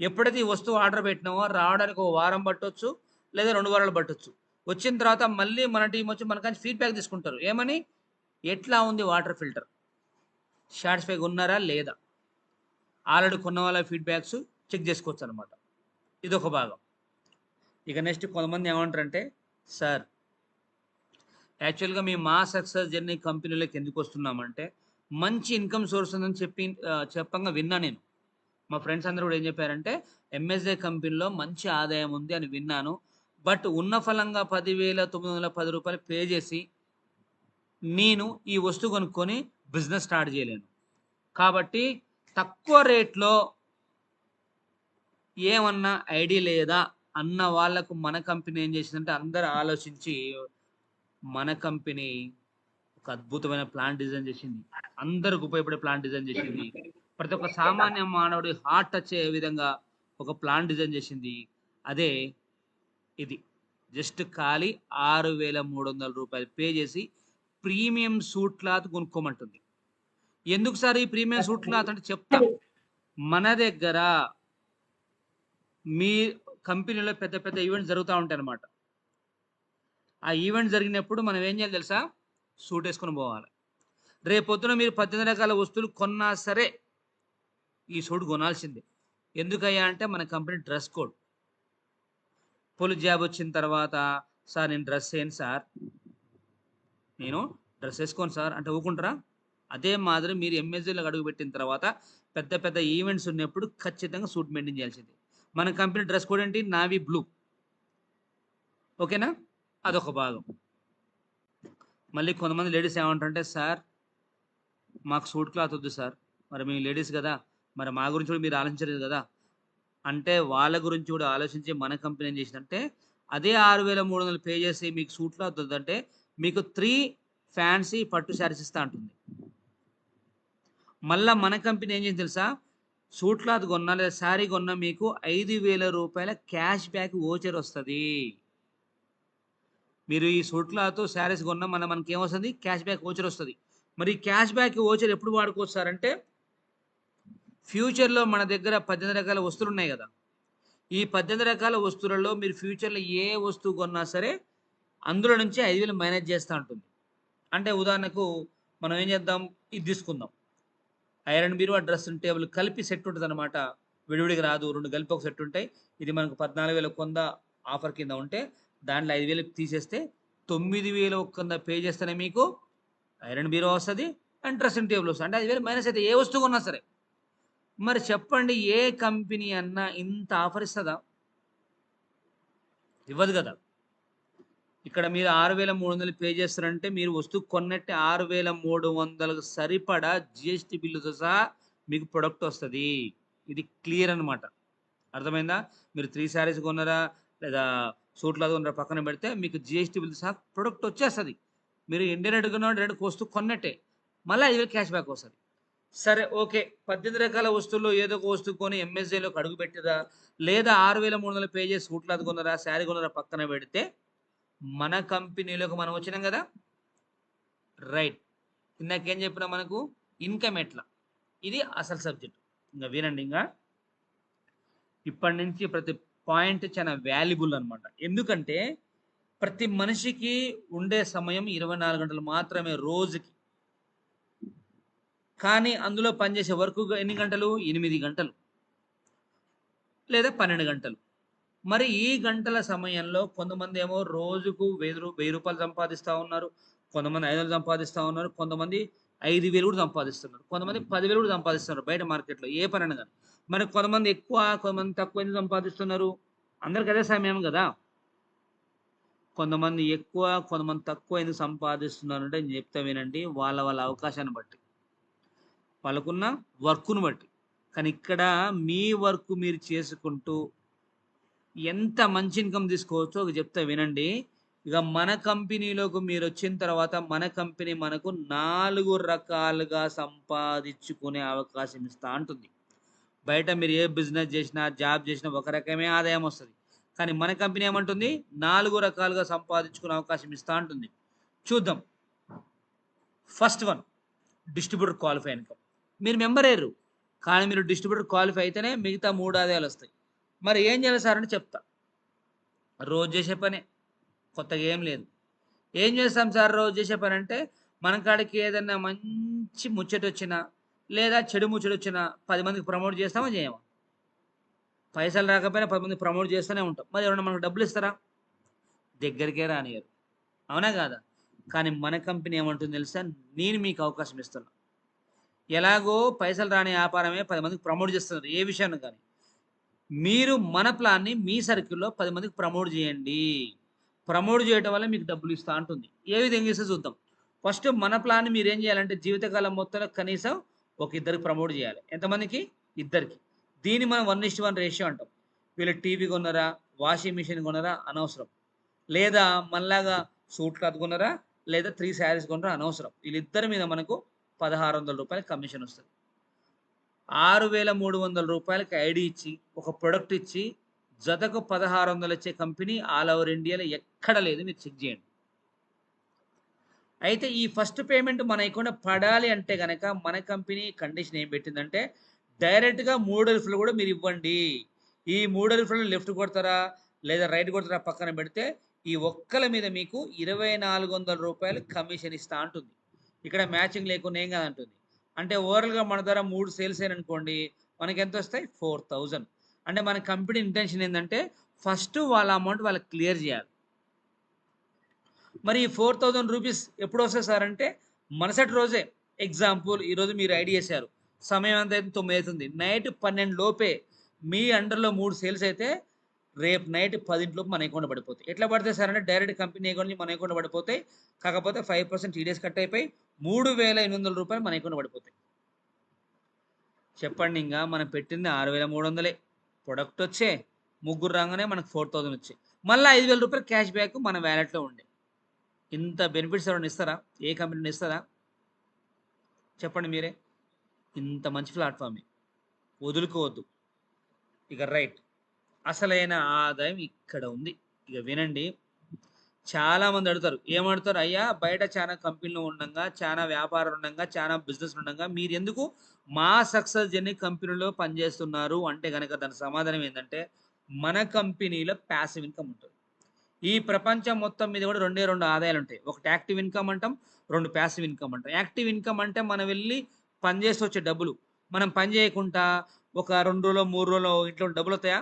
ఎప్పుడైతే ఈ వస్తువు ఆర్డర్ పెట్టినామో రావడానికి ఒక వారం పట్టొచ్చు, లేదా 2 వారాలు పట్టొచ్చు. వచ్చిన తర్వాత మళ్ళీ మన టీం వచ్చి మనకాంచి ఫీడ్‌బ్యాక్ తీసుకుంటారు. ఏమని? ఎట్లా ఉంది వాటర్ ఫిల్టర్? సాటిస్ఫైగా ఉన్నారా? లేదా? ఆల్రెడీ కొన్న వాళ్ళ ఫీడ్‌బ్యాక్స్ చెక్ చేసుకోవచ్చనమాట. ఇదొక భాగం. ఇక నెక్స్ట్ కొంతమంది ఏమంటారంటే, సార్ యాక్చువల్‌గా మేము మా సక్సెస్ జర్నీ కంపెనీలోకి ఎందుకు వస్తున్నామంటే, మంచి ఇన్‌కమ్ సోర్స్ ఉందని చెప్పంగా విన్నా నేను. మా ఫ్రెండ్స్ అందరూ కూడా ఏం చెప్పారంటే, ఎంఎస్‌జే కంపెనీలో మంచి ఆదాయం ఉంది అని విన్నాను. బట్ ఉన్న ఫలంగా 10,910 రూపాయలు పే చేసి నేను ఈ వస్తువు కొనుక్కొని బిజినెస్ స్టార్ట్ చేయలేను. కాబట్టి తక్కువ రేట్‌లో ఏమన్నా ఐడియా లేదా అన్న వాళ్ళకు మన కంపెనీ ఏం చేసిందంటే అందరూ ఆలోచించి మన కంపెనీ ఒక అద్భుతమైన ప్లాన్ డిజైన్ చేసింది. అందరికి ఉపయోగపడే ప్లాన్ డిజైన్ చేసింది. ప్రతి ఒక్క సామాన్య మానవుడి హార్ట్ టచ్ అయ్యే విధంగా ఒక ప్లాన్ డిజైన్ చేసింది. అదే ఇది. జస్ట్ ఖాళీ 6,300 రూపాయలు పే చేసి ప్రీమియం సూట్ క్లాత్ కొనుక్కోమంటుంది. ఎందుకు సార్ ఈ ప్రీమియం సూట్ క్లాత్ అంటే చెప్తా. మన దగ్గర మీ కంపెనీలో పెద్ద పెద్ద ఈవెంట్స్ జరుగుతూ ఉంటాయన్నమాట. ఆ ఈవెంట్ జరిగినప్పుడు మనం ఏం చేయాలి తెలుసా? సూట్ వేసుకొని పోవాలి. రేపొద్దున మీరు 18 రకాల వస్తువులు కొన్నా సరే ఈ సూట్ కొనాల్సిందే. ఎందుకయ్యా అంటే మన company dress code. Police job వచ్చిన తర్వాత సార్ నేను డ్రెస్ వేయను సార్, నేను డ్రెస్ వేసుకోను సార్ అంటే ఊరుకుంటారా? అదే మాదిరి మీరు ఎంఎస్జీలోకి అడుగుపెట్టిన తర్వాత పెద్ద పెద్ద ఈవెంట్స్ ఉన్నప్పుడు ఖచ్చితంగా సూట్ మెయింటైన్ చేయాల్సిందే. మన కంపెనీ డ్రెస్ కోడ్ ఏంటి? Navy blue. ఓకేనా? అదొక భాగం. మళ్ళీ కొంతమంది లేడీస్ ఏమంటారంటే, సార్ మాకు సూట్ క్లాత్ వద్దు సార్, మరి మేము లేడీస్ కదా, మరి మా గురించి కూడా మీరు ఆలోచించలేదు కదా అంటే, వాళ్ళ గురించి కూడా ఆలోచించి మన కంపెనీ ఏం చేసిందంటే అదే 6,300 పే చేసి మీకు సూట్ క్లాత్ వద్దంటే మీకు 3 ఫ్యాన్సీ పట్టు శారీస్ ఇస్తా అంటుంది. మళ్ళా మన కంపెనీ ఏం చేసింది తెలుసా? సూట్ క్లాత్ కొన్నా లేదా శారీ కొన్నా మీకు 5,000 రూపాయల క్యాష్ బ్యాక్ వోచర్ వస్తుంది. మీరు ఈ సూట్ క్లాత్ శారీస్ కొన్నా మనకి ఏమొస్తుంది? క్యాష్ బ్యాక్ వోచర్ వస్తుంది. మరి క్యాష్ బ్యాక్ ఓచర్ ఎప్పుడు వాడుకోవచ్చు సార్ అంటే, ఫ్యూచర్లో మన దగ్గర 18 రకాల వస్తువులు ఉన్నాయి కదా, ఈ 18 రకాల వస్తువులలో మీరు ఫ్యూచర్లో ఏ వస్తువు కొన్నా సరే అందులో నుంచి 5,000 మైనస్ చేస్తూ ఉంటుంది. అంటే ఉదాహరణకు మనం ఏం చేద్దాం, ఇది తీసుకుందాం, ఐరన్ బీరువా డ్రెస్సింగ్ టేబుల్ కలిపి సెట్ ఉంటుంది అనమాట. విడివిడిగా రాదు, రెండు కలిపి ఒక సెట్ ఉంటాయి. ఇది మనకు 14,000 కొంద ఆఫర్ కింద ఉంటే దాంట్లో 5,000 తీసేస్తే 9,000 కింద పే చేస్తేనే మీకు ఐరన్ బీరువా వస్తుంది అండ్ డ్రెస్సింగ్ టేబుల్ వస్తుంది. అంటే 5,000 మైనస్ అయితే ఏ వస్తువు కొన్నా సరే. మరి చెప్పండి, ఏ కంపెనీ అన్నా ఇంత ఆఫర్ ఇస్తుందా? ఇవ్వదు కదా. ఇక్కడ మీరు 6,300 పే చేస్తారంటే మీరు వస్తువు కొన్నట్టే 6,300 సరిపడా జిఎస్టీ బిల్లుతో సహా మీకు ప్రొడక్ట్ వస్తుంది. ఇది క్లియర్ అనమాట. అర్థమైందా? మీరు 3 శారీస్ కొన్నారా లేదా సూట్లు అది కొన్నారా పక్కన పెడితే మీకు జిఎస్టీ బిల్లు సహా ప్రొడక్ట్ వచ్చేస్తుంది. మీరు ఇండియన్ కొన్న డైరెక్ట్ వస్తువు కొన్నట్టే, మళ్ళీ 5,000 క్యాష్ బ్యాక్ వస్తుంది. సరే ఓకే, 18 రకాల వస్తువుల్లో ఏదో ఒక వస్తువు కొని ఎంఎస్జేలోకి అడుగు పెట్టిరా లేదా 6,300 పే చేసి సూట్లు అది కొన్నారా శారీ కొన్నారా పక్కన పెడితే మన కంపెనీలోకి మనం వచ్చినాం కదా. రైట్, ఇందాకేం చెప్పినా మనకు ఇన్కమ్ ఎట్లా, ఇది అసలు సబ్జెక్ట్. ఇంకా వినండి, ఇంకా ఇప్పటి నుంచి ప్రతి పాయింట్ చాలా వాల్యుబుల్ అనమాట. ఎందుకంటే ప్రతి మనిషికి ఉండే సమయం 24 గంటలు మాత్రమే రోజుకి. కానీ అందులో పనిచేసే వర్క్ ఎన్ని గంటలు? 8 గంటలు లేదా 12 గంటలు. మరి ఈ గంటల సమయంలో కొంతమంది ఏమో రోజుకు 1,000 రూపాయలు సంపాదిస్తూ ఉన్నారు, కొంతమంది 500 సంపాదిస్తూ ఉన్నారు, కొంతమంది 5,000 కూడా సంపాదిస్తున్నారు, కొంతమంది 10,000 కూడా సంపాదిస్తున్నారు బయట మార్కెట్లో ఏ పని కానీ. మరి కొంతమంది ఎక్కువ కొంతమంది తక్కువ ఎందుకు సంపాదిస్తున్నారు? అందరికి అదే సమయం కదా. కొంతమంది ఎక్కువ కొంతమంది తక్కువ ఎందుకు సంపాదిస్తున్నారు అంటే నేను చెప్తా వినండి, వాళ్ళ వాళ్ళ అవకాశాన్ని బట్టి, వాళ్ళకున్న వర్క్ను బట్టి. కానీ ఇక్కడ మీ వర్క్ మీరు చేసుకుంటూ ఎంత మంచి ఇన్కమ్ తీసుకోవచ్చో ఒక చెప్తా వినండి. ఇక మన కంపెనీలోకి మీరు వచ్చిన తర్వాత మన కంపెనీ మనకు 4 రకాలుగా సంపాదించుకునే అవకాశం ఇస్తూ ఉంటుంది. బయట మీరు ఏ బిజినెస్ చేసినా జాబ్ చేసినా ఒక రకమే ఆదాయం వస్తుంది. కానీ మన కంపెనీ ఏమంటుంది? 4 రకాలుగా సంపాదించుకునే అవకాశం ఇస్తూ ఉంటుంది. చూద్దాం. First one, distributor qualify income. మీరు మెంబర్ అయ్యారు కానీ మీరు డిస్ట్రిబ్యూటర్ క్వాలిఫై అయితేనే మిగతా 3 ఆదాయాలు వస్తాయి. మరి ఏం చేయాలి సార్ అని చెప్తా. రోజు చేసే పనే, కొత్తగా ఏం లేదు. ఏం చేస్తాం సార్ రోజు చేసే పని అంటే, మన కాడికి ఏదైనా మంచి ముచ్చట వచ్చినా లేదా చెడు ముచ్చట వచ్చినా 10 మందికి ప్రమోట్ చేస్తామా చేయమా? పైసలు రాకపోయినా 10 మందికి ప్రమోట్ చేస్తూనే ఉంటాం. మరి ఎవరైనా మనకు డబ్బులు ఇస్తారా? దగ్గరికే రానియరు, అవునా కాదా? కానీ మన కంపెనీ ఏమంటుంది తెలుసా? నేను మీకు అవకాశం ఇస్తున్నా. ఎలాగో పైసలు రాని వ్యాపారమే 10 మందికి ప్రమోట్ చేస్తున్నారు ఏ విషయాన్ని కానీ. మీరు మన ప్లాన్ని మీ సర్కిల్లో 10 మందికి ప్రమోట్ చేయండి. ప్రమోట్ చేయడం వల్ల మీకు డబ్బులు ఇస్తా అంటుంది. ఏ విధంగా ఇస్తే చూద్దాం. ఫస్ట్ మన ప్లాన్ని మీరు ఏం చేయాలంటే జీవితకాలం మొత్తంలో కనీసం ఒక ఇద్దరికి ప్రమోట్ చేయాలి. ఎంతమందికి? ఇద్దరికి. దీన్ని మనం 1:1 రేషియో అంటాం. వీళ్ళు టీవీ కొన్నారా, వాషింగ్ మిషన్ కొన్నారా అనవసరం, లేదా మనలాగా సూట్ క్లాత్ కొన్నారా లేదా 3 శారీస్ కొన్నారా అనవసరం. వీళ్ళిద్దరి మీద మనకు 1,600 రూపాయల కమిషన్ వస్తుంది. 6,300 రూపాయలకి ఐడి ఇచ్చి ఒక ప్రొడక్ట్ ఇచ్చి జతకు 1,600 ఇచ్చే కంపెనీ ఆల్ ఓవర్ ఇండియాలో ఎక్కడ లేదు, మీరు చెక్ చేయండి. అయితే ఈ ఫస్ట్ పేమెంట్ మన అకౌంట్ పడాలి అంటే కనుక మన కంపెనీ కండిషన్ ఏం పెట్టిందంటే, డైరెక్ట్గా 3 ఎల్ఫ్లు కూడా మీరు ఇవ్వండి. ఈ 3 ఎల్ఫ్లు లెఫ్ట్ కొడతారా లేదా రైట్ కొడతారా పక్కన పెడితే ఈ ఒక్కల మీద మీకు 2,400 రూపాయలు కమిషన్ ఇస్తా అంటుంది. ఇక్కడ మ్యాచింగ్ లేకుండా ఏం కాదంటుంది. అంటే ఓవరాల్గా మన ద్వారా 3 సేల్స్ అయిన అనుకోండి, మనకి ఎంత వస్తాయి? 4,000. అంటే మన కంపెనీ ఇంటెన్షన్ ఏంటంటే ఫస్ట్ వాళ్ళ అమౌంట్ వాళ్ళకి క్లియర్ చేయాలి. మరి ఈ 4,000 రూపీస్ ఎప్పుడు వస్తాయి సార్ అంటే, మరుసటి రోజే. ఎగ్జాంపుల్, ఈరోజు మీరు ఐడి చేశారు, సమయం ఎంత అయితే 9 అవుతుంది, నైట్ 12 లోపే మీ అండర్లో 3 సేల్స్ అయితే రేపు నైట్ 10 లోపు మన అకౌంట్ పడిపోతాయి. ఎట్లా పడతాయి సార్ అంటే, డైరెక్ట్ కంపెనీ అకౌంట్ నుంచి మన అకౌంట్ పడిపోతాయి. కాకపోతే 5% టీడీఎస్ కట్ అయిపోయి 3,800 రూపాయలు మన అకౌంట్ పడిపోతాయి. చెప్పండి, ఇంకా మనం పెట్టింది 6,300. ప్రొడక్ట్ వచ్చే ముగ్గురు రాగానే మనకు 4,000 వచ్చాయి. మళ్ళీ 5,000 రూపాయలు క్యాష్ బ్యాక్ మన వ్యాలెట్లో ఉండే. ఇంత బెనిఫిట్స్ ఎవరైనా ఇస్తారా? ఏ కంపెనీ ఇస్తారా చెప్పండి మీరే. ఇంత మంచి ప్లాట్ఫామే, వదులుకోవద్దు. ఇక రైట్, అసలైన ఆదాయం ఇక్కడ ఉంది. ఇక వినండి, చాలా మంది అడుగుతారు. ఏమడుగుతారు? "అయ్యా బయట చానా కంపెనీలు ఉండంగా, చానా వ్యాపారాలు ఉండంగా, చానా బిజినెస్‌లు ఉండంగా మీరెందుకు మా సక్సెస్ జర్నీ కంపెనీలో పనిచేస్తున్నారు?" అంటే గనక దాని సమాధానం ఏందంటే, మన కంపెనీలో పాసివ్ ఇన్‌కమ్ ఉంటది. ఈ ప్రపంచం మొత్తం మీద కూడా రెండే 2 ఆదాయాలుంటాయి. ఒకటి యాక్టివ్ ఇన్‌కమ్ అంటాం. 2 పాసివ్ ఇన్‌కమ్ అంటాం. యాక్టివ్ ఇన్‌కమ్ అంటే మనం వెళ్లి పని చేసి వచ్చే డబ్బులు. మనం పని చేయకుండా ఒక 2 రోజులో, 3 రోజులో ఇంట్లో డబ్బులొత్తాయా?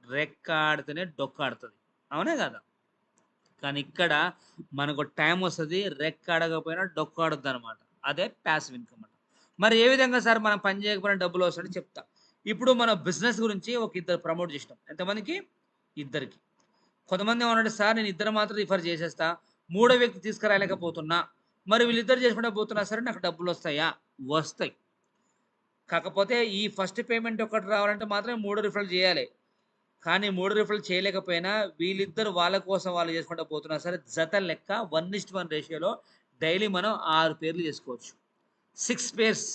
రెక్కాడితేనే డొక్కాడుతది. అవునా కాదా? కానీ ఇక్కడ మనకు టైమొస్తది. రెక్కాడకపోయినా డొక్కాడుద్దనమాట. అదే పాసివ్ ఇన్‌కమ్ అంట. మరి ఏ విధంగా సార్ మనం పని చేయకపోయినా డబ్బులొస్తాయని చెప్తా. ఇప్పుడు మన బిజినెస్ గురించి ఒక ఇద్దరు ప్రమోట్ చేసినాం. ఎంతమందికి? ఇద్దరికి. కొంతమంది ఏమన్నారంటే, "సార్ నేను ఇద్దరు మాత్రం రిఫర్ చేసేస్తా. మూడో వ్యక్తి తీసుకురాలేకపోతున్నా. మరి వీళ్ళిద్దరు చేసుకుంటా పోతున్నా సరే నాకు డబ్బులొస్తాయా?" వస్తాయి. కాకపోతే ఈ ఫస్ట్ పేమెంట్ ఒకటి రావాలంటే మాత్రం మూడో రిఫరల్ చేయాలి. కానీ 3 రిఫరల్ చేయలేకపోయినా వీళ్ళిద్దరు వాళ్ళ కోసం వాళ్ళు చేసుకుంటా పోతున్నా సరే జత లెక్క 1:1 రేషియోలో డైలీ మనం 6 పేర్లు చేసుకోవచ్చు. 6 పేర్స్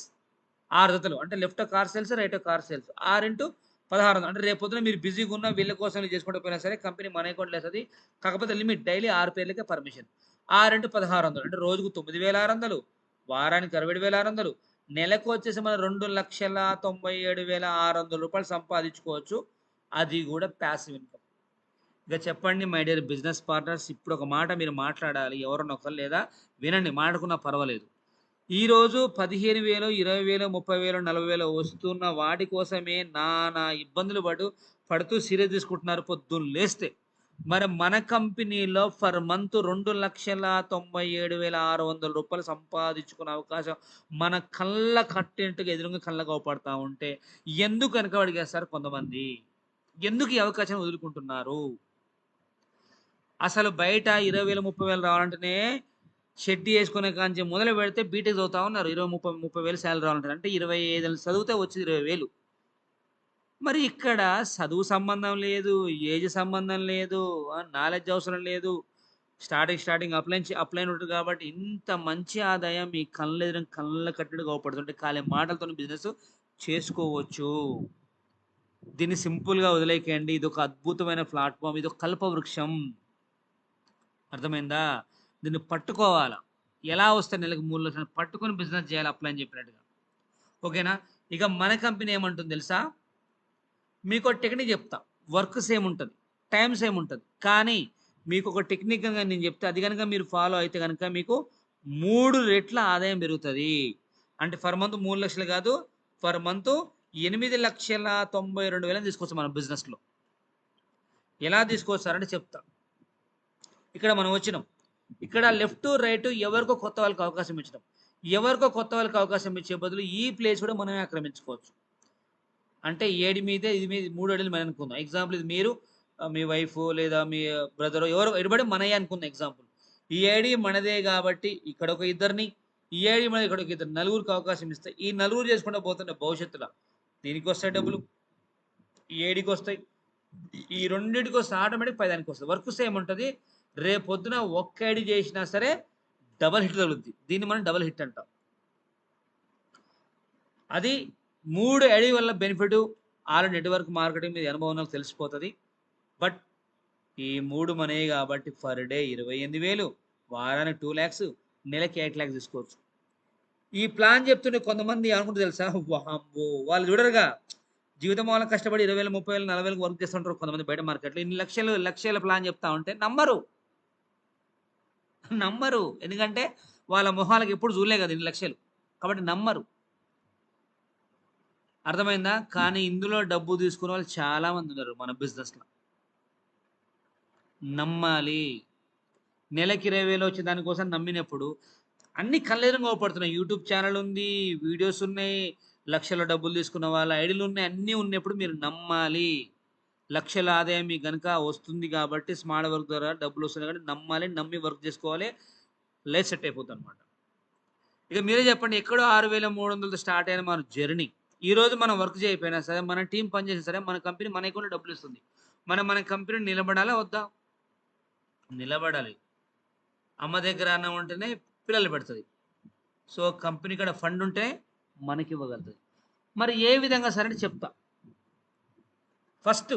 6 జతలు. అంటే left car sales, right car sales. 6 into 1600 అంటే రేపు పొద్దున మీరు బిజీగా ఉన్న వీళ్ళ కోసం వీళ్ళు చేసుకుంటూ పోయినా సరే కంపెనీ మన అకౌంట్‌లో ఏస్తది. కాకపోతే లిమిట్ డైలీ 6 పేర్లకే పర్మిషన్. 6 ఇంటూ 1600 అంటే రోజుకు 9600, వారానికి 67600, నెలకు వచ్చేసి మనం రూ. 2,97,600 సంపాదించుకోవచ్చు. అది గూడా పాసివ్ ఇన్‌కమ్. ఇక చెప్పండి మై డియర్ బిజినెస్ పార్ట్నర్స్ ఇప్పుడు ఒక మాట మీరు మాట్లాడాలి. ఎవరన్నా ఒకళ్ళు లేదా వినండి మాట్లాడుకున్నా పర్వాలేదు. ఈరోజు 15,000, 20,000, 30,000, 40,000 వస్తున్న వాటి కోసమే నానా ఇబ్బందులు పడుతూ సీరియస్ తీసుకుంటున్నారు పొద్దున్న లేస్తే. మరి మన కంపెనీలో ఫర్ మంత్ రూ. 2,97,600 సంపాదించుకునే అవకాశం మన కళ్ళ కట్టినట్టుగా ఎదురుంగా కళ్ళకు అవుపడతా ఉంటే ఎందుకు వెనకబడిగేస్తారు కొంతమంది? ఎందుకు ఈ అవకాశాన్ని వదులుకుంటున్నారు? అసలు బయట 20,000, 30,000 రావాలంటేనే షెడ్ యేసుకునే కాంచి మొదలుపెడితే బీటెక్ చదువుతా ఉన్నారు. 20, 30,000 సాలరీ రావాలంటారు. అంటే 25 ఏళ్ళు చదివితే వచ్చేది 20,000. మరి ఇక్కడ చదువు సంబంధం లేదు, ఏజ్ సంబంధం లేదు, నాలెడ్జ్ అవసరం లేదు. స్టార్టింగ్ అప్లైన్ ఉంటది కాబట్టి ఇంత మంచి ఆదాయం మీ కళ్ళెదురుగా కళ్ళ కట్టినట్టుగా అవుపడుతుంటే ఖాళీ మాటలతోని బిజినెస్ చేసుకోవచ్చు. దీన్ని సింపుల్‌గా వదిలేయకండి. ఇదొక అద్భుతమైన ప్లాట్‌ఫార్మ్. ఇదొక కల్పవృక్షం. అర్థమైందా? దీన్ని పట్టుకోవాల. ఎలా వస్తాయి నెలకు 3,00,000 పట్టుకొని బిజినెస్ చేయాలి అప్లై అని చెప్పినట్టుగా. ఓకేనా? ఇక మన కంపెనీ ఏమంటుంది తెలుసా? మీకో టెక్నిక్ చెప్తా. వర్క్ సేమ్ ఉంటది. టైమ్ సేమ్ ఉంటది. కానీ మీకొక టెక్నిక్ గనుక నేను చెప్తే అది గనుక మీరు ఫాలో అయితే గనుక మీకు 3 రెట్ల ఆదాయం పెరుగుతది. అంటే ఫర్ మంత్ 3,00,000 కాదు. ఫర్ మంత్ 8,92,000 తీసుకోవచ్చు మన బిజినెస్‌లో. ఎలా తీసుకోవచ్చారంటే చెప్తా. ఇక్కడ మనం వచ్చినాం. ఇక్కడ లెఫ్ట్, రైట్ ఎవరికో కొత్త వాళ్ళకి అవకాశం ఇచ్చినాం. ఎవరికో కొత్త వాళ్ళకి అవకాశం ఇచ్చే బదులు ఈ ప్లేస్ కూడా మనమే ఆక్రమించుకోవచ్చు. అంటే ఏడి మీదే ఇది మీద 3 అడుగులు మనది అనుకుందాం. ఎగ్జాంపుల్ ఇది మీరు మీ వైఫ్ లేదా మీ బ్రదరో ఎవరో ఎటుబడి మనయే అనుకుందాం ఎగ్జాంపుల్. ఈ ఐడీ మనదే కాబట్టి ఇక్కడ ఒక ఇద్దరిని, ఈ ఐడీ మనది ఇక్కడ ఒక ఇద్దరు నలుగురికి అవకాశం ఇస్తే ఈ నలుగురు చేసుకుంటూ పోతుంటే భవిష్యత్తులో దీనికి వస్తాయి డబ్బులు. ఈ ఐడీకి వస్తాయి. ఈ రెండిటికి వస్తే ఆటోమేటిక్ 10 దానికి వస్తది. వర్క్ సేమ్ ఉంటది. రేపొద్దున ఒక్క ఐడీ చేసినా సరే డబుల్ హిట్ తగులుద్ది. దీన్ని మనం డబుల్ హిట్ అంటాం. అది 3 ఐడీ వల్ల బెనిఫిట్ ఆల్రెడీ నెట్వర్క్ మార్కెటింగ్ మీద అనుభవం నాకు తెలిసిపోతది. బట్ ఈ 3 మనయే కాబట్టి పర్ డే 28,000, వారానికి 2,00,000, నెలకి 8,00,000 తీసుకోవచ్చు. ఈ ప్లాన్ చెప్తుంటే కొంతమంది అనుకుంటారు తెలుసా? వామ్మో! వాళ్ళు చూడరుగా. జీవితం మొత్తం కష్టపడి 20,000, 30,000, 40,000కి వర్క్ చేస్తుంటారు కొంతమంది బయట మార్కెట్‌లో. ఇన్ని లక్షల ప్లాన్ చెప్తా ఉంటే నమ్మరు. నమ్మరు. ఎందుకంటే వాళ్ళ మొహాలకు ఎప్పుడు చూడలే కదా ఇన్ని లక్షలు. కాబట్టి నమ్మరు. అర్థమైందా? కానీ ఇందులో డబ్బు తీసుకునే వాళ్ళు చాలా మంది ఉన్నారు మన బిజినెస్‌లో. నమ్మాలి. నెలకి 20,000 వచ్చే దానికోసం నమ్మినప్పుడు అన్ని కళ్ళెదురుగా అవుపడుతున్నాయి. యూట్యూబ్ ఛానెల్ ఉంది, వీడియోస్ ఉన్నాయి, లక్షల డబ్బులు తీసుకున్న వాళ్ళ ఐడీలు ఉన్నాయి. అన్నీ ఉన్నప్పుడు మీరు నమ్మాలి. లక్షల ఆదాయం మీకు గనుక వస్తుంది కాబట్టి స్మార్ట్ వర్క్ ద్వారా డబ్బులు వస్తున్నాయి కాబట్టి నమ్మాలి. నమ్మి వర్క్ చేసుకోవాలి. లైఫ్ సెట్ అయిపోద్దనమాట. ఇక మీరే చెప్పండి ఎక్కడో 6,300తో స్టార్ట్ అయిన మన జర్నీ. ఈరోజు మనం వర్క్ చేయకపోయినా సరే, మన టీమ్ పనిచేసినా సరే, మన కంపెనీ మన అకౌంట్‌లో డబ్బులిస్తుంది. మన కంపెనీ నిలబడాలా వద్దా? నిలబడాలి. అమ్మ దగ్గర అన్నం ఉంటేనే పిల్లలు పెడతది. సో, కంపెనీ కాడ ఫండ్ ఉంటే మనకివ్వగలుగుతది. మరి ఏ విధంగా సరే అని చెప్తా. ఫస్ట్